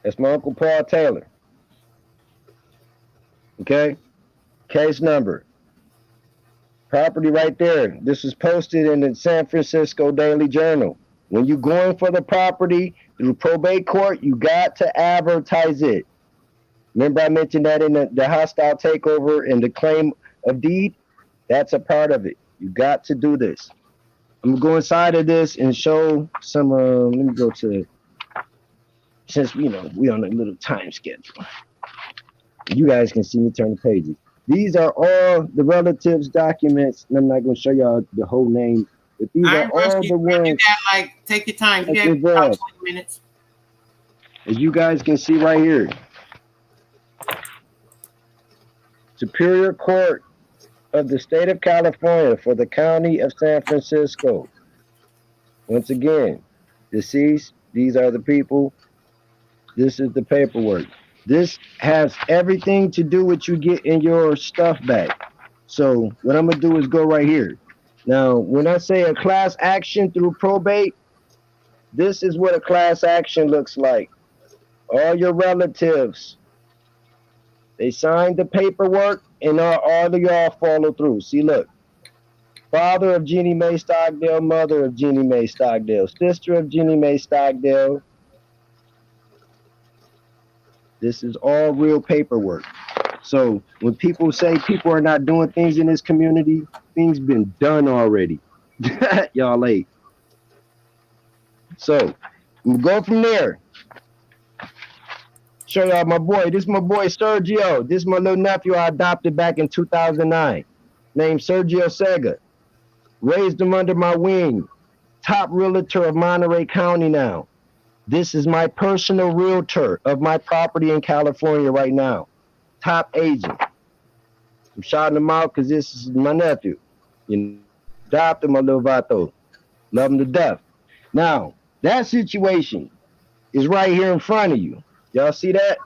That's my Uncle Paul Taylor. Okay? Case number. Property right there. This is posted in the San Francisco Daily Journal. When you're going for the property through probate court, you got to advertise it. Remember I mentioned that in the hostile takeover and the claim of deed? That's a part of it. You got to do this. I'm gonna go inside of this and show some. Let me go to. Since we on a little time schedule, you guys can see me turn the pages. These are all the relatives' documents, and I'm not gonna show y'all the whole name, but these are all the ones. You got take your time. You have about 20 minutes. As you guys can see right here, Superior Court of the State of California for the County of San Francisco. Once again, deceased, these are the people. This is the paperwork. This has everything to do with you getting your stuff back. So what I'm gonna do is go right here. Now, when I say a class action through probate, this is what a class action looks like. All your relatives, they signed the paperwork and all of y'all follow through. See, look, father of Jeannie Mae Stockdale, mother of Jeannie Mae Stockdale, sister of Jeannie Mae Stockdale. This is all real paperwork. So when people say people are not doing things in this community, things been done already. Y'all late. So we'll go from there. Show y'all my boy. This is my boy Sergio. This is my little nephew I adopted back in 2009. Named Sergio Sega. Raised him under my wing. Top realtor of Monterey County now. This is my personal realtor of my property in California right now. Top agent. I'm shouting him out because this is my nephew. You adopted my little vato. Love him to death. Now, that situation is right here in front of you. Y'all see that?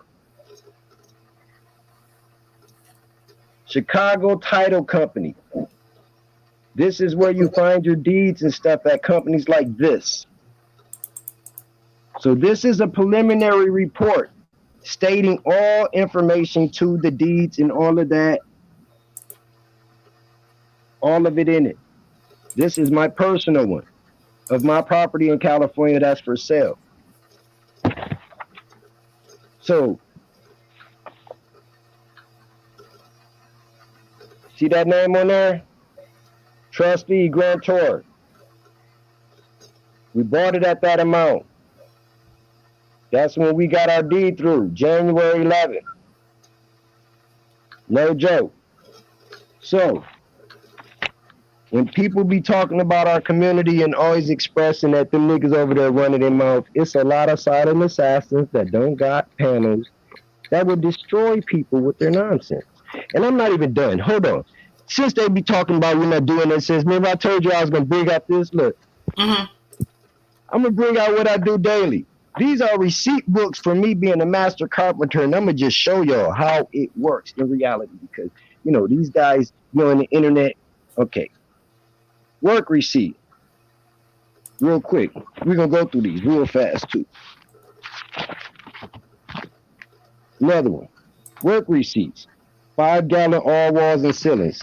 Chicago Title Company. This is where you find your deeds and stuff at companies like this. So this is a preliminary report stating all information to the deeds and all of that. All of it in it. This is my personal one of my property in California that's for sale. So, see that name on there? Trustee, grantor. We bought it at that amount. That's when we got our deed through, January 11th. No joke. So, when people be talking about our community and always expressing that them niggas over there running their mouth, it's a lot of silent assassins that don't got panels that will destroy people with their nonsense. And I'm not even done. Hold on. Since they be talking about we're not doing that, since remember I told you I was going to bring out this, look. I'm going to bring out what I do daily. These are receipt books for me being a master carpenter, and I'm going to just show y'all how it works in reality because, you know, these guys, you know, on the internet, okay. Work receipt. Real quick. We're going to go through these real fast, too. Another one. Work receipts. 5-gallon all walls and ceilings.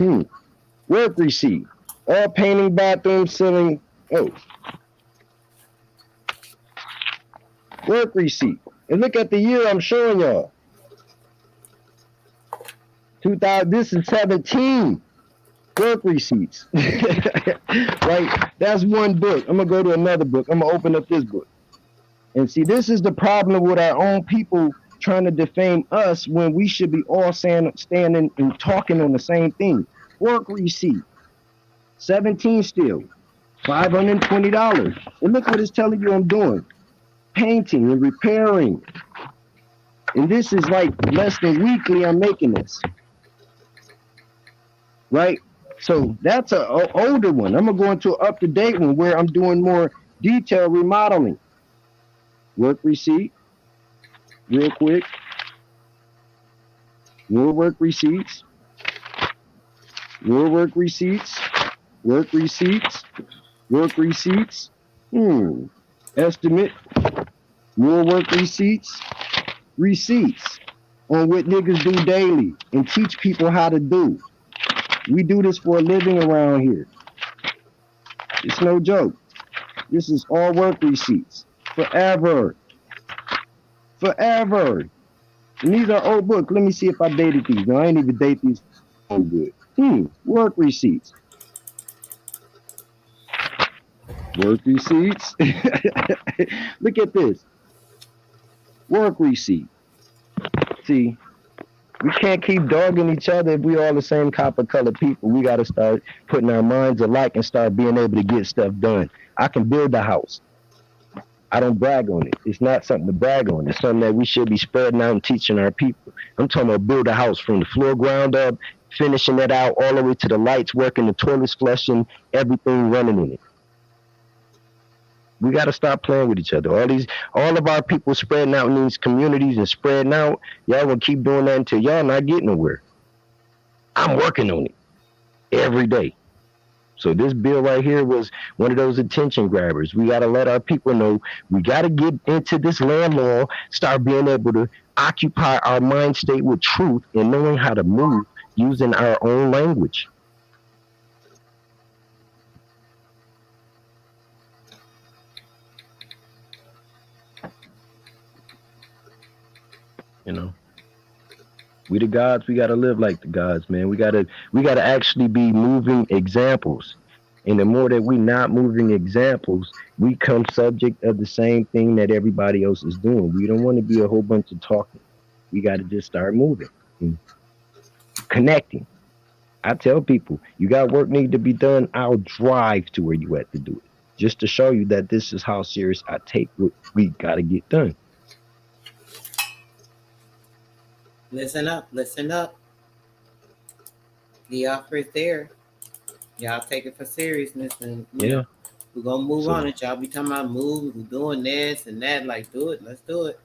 Work receipt. All painting, bathroom, ceiling. Oh. Work receipt. And look at the year I'm showing y'all. 2000. This is 17. Work receipts. Right? That's one book. I'm going to go to another book. I'm going to open up this book. And see, this is the problem with our own people trying to defame us when we should be all standing and talking on the same thing. Work receipt. 17 still. $520. And look what it's telling you I'm doing. Painting and repairing. And this is like less than weekly I'm making this. Right? So that's an older one. I'm going to go into an up-to-date one where I'm doing more detailed remodeling. Work receipt. Real quick. More work receipts. More work receipts. Work receipts. Work receipts. Estimate. More work receipts. Receipts on what niggas do daily and teach people how to do. We do this for a living around here. It's no joke. This is all work receipts. Forever. Forever. And these are old books. Let me see if I dated these. No, I ain't even date these. Oh, good. Work receipts. Work receipts. Look at this. Work receipt. See, we can't keep dogging each other if we all the same copper colored people. We got to start putting our minds alike and start being able to get stuff done. I can build a house. I don't brag on it. It's not something to brag on. It's something that we should be spreading out and teaching our people. I'm talking about build a house from the floor ground up, finishing it out all the way to the lights working, the toilets flushing, everything running in it. We got to stop playing with each other. All of our people spreading out in these communities and spreading out. Y'all gonna keep doing that until y'all not getting nowhere. I'm working on it every day. So this bill right here was one of those attention grabbers. We got to let our people know we got to get into this land law, start being able to occupy our mind state with truth and knowing how to move using our own language. You know, we the gods. We gotta live like the gods, man. We gotta actually be moving examples. And the more that we not moving examples, we come subject of the same thing that everybody else is doing. We don't want to be a whole bunch of talking. We got to just start moving and connecting. I tell people, you got work need to be done. I'll drive to where you at to do it, just to show you that this is how serious I take what we got to get done. Listen up, listen up. The offer is there. Y'all take it for seriousness, and Yeah. we're gonna move So- on it. Y'all be talking about move, we're doing this and that. Like, do it. Let's do it.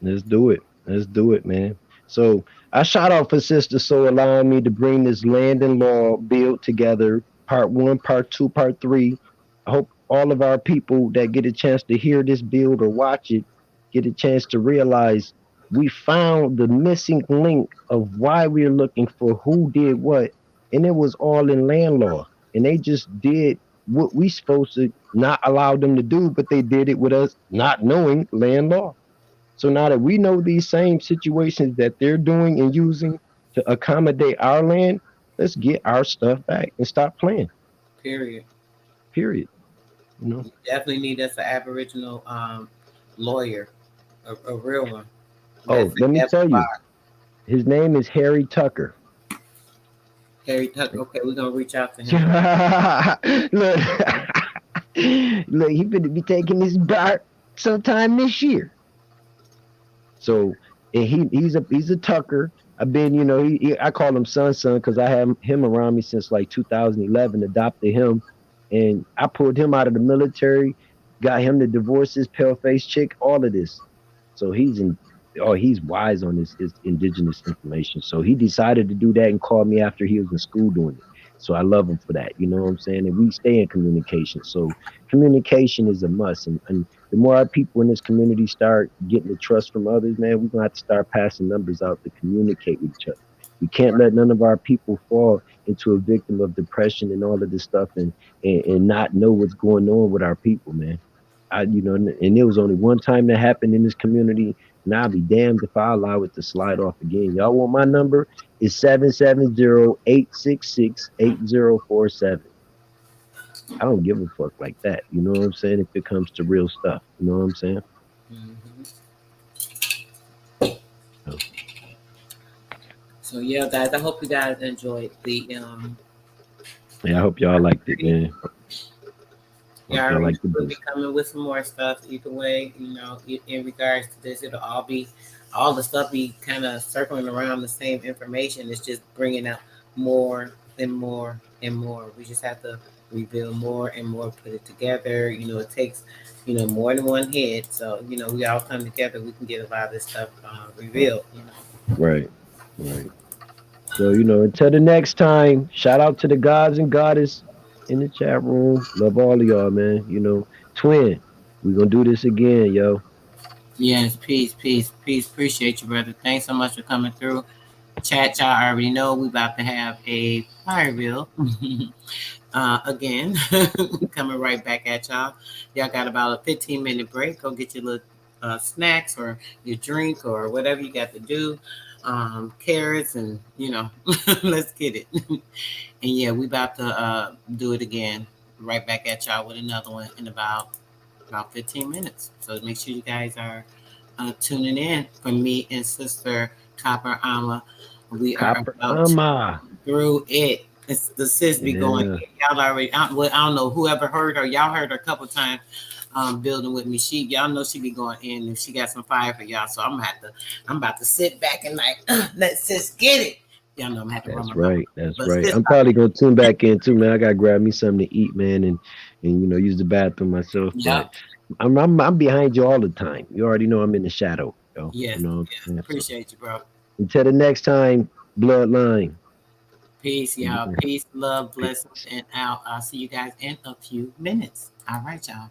Let's do it. Let's do it, man. So I shout out for Sister So allowing me to bring this land and law bill together, part 1, part 2, part 3. I hope all of our people that get a chance to hear this build or watch it get a chance to realize we found the missing link of why we're looking for who did what, and it was all in land law. And they just did what we supposed to not allow them to do, but they did it with us not knowing land law. So now that we know these same situations that they're doing and using to accommodate our land, let's get our stuff back and stop playing. Period. Period. You know? We definitely need us an Aboriginal lawyer, a real one. Oh, That's let me a tell you, bar. his name is Harry Tucker. Harry Tucker. Okay, we're gonna reach out to him. Look, look, he better be taking this bar sometime this year. So, and he's a Tucker. I've been, you know, I call him son because I have him around me since like 2011. Adopted him, and I pulled him out of the military, got him to divorce his pale face chick. All of this, so he's wise on his indigenous information. So he decided to do that and called me after he was in school doing it. So I love him for that. You know what I'm saying? And we stay in communication. So communication is a must. And the more our people in this community start getting the trust from others, man, we're gonna have to start passing numbers out to communicate with each other. We can't let none of our people fall into a victim of depression and all of this stuff and not know what's going on with our people, man. And it was only one time that happened in this community. And I'll be damned if I allow it to slide off again. Y'all want my number? It's 770-866-8047. I don't give a fuck like that. You know what I'm saying? If it comes to real stuff. You know what I'm saying? Mm-hmm. So yeah, guys, I hope you guys enjoyed the Yeah, I hope y'all liked it, man. Yeah, Like we'll be coming with some more stuff either way, you know, in regards to this. It'll all the stuff be kind of circling around the same information. It's just bringing out more and more and more. We just have to reveal more and more, put it together. You know, it takes, you know, more than one head. So, you know, we all come together, we can get a lot of this stuff revealed, you know. Right. So, you know, until the next time, shout out to the gods and goddess in the chat room. Love all of y'all, man. You know, twin, we're gonna do this again, yo. Yes, peace. Appreciate you, brother. Thanks so much for coming through. Chat, y'all already know we about to have a fire bill again. Coming right back at y'all. Y'all got about a 15-minute break. Go get your little snacks or your drink or whatever you got to do. Carrots and, you know, let's get it. And yeah, we about to do it again. Right back at y'all with another one in about 15 minutes. So make sure you guys are tuning in for me and Sister Copper Ama. We are about through it. It's the sis be going. Y'all already. I don't know whoever heard her. Y'all heard her a couple times. Building with me. Y'all know she be going in and she got some fire for y'all. So I'm about to sit back and like, let sis get it. Y'all know I'm happy. That's right. I'm probably gonna tune back in too, man. I gotta grab me something to eat, man, and you know, use the bathroom myself. Yeah. But I'm behind you all the time. You already know I'm in the shadow. Yo. Yes. You know, Appreciate you, bro. Until the next time, Bloodline. Peace, y'all. Peace, love, blessings, and out. I'll see you guys in a few minutes. All right, y'all.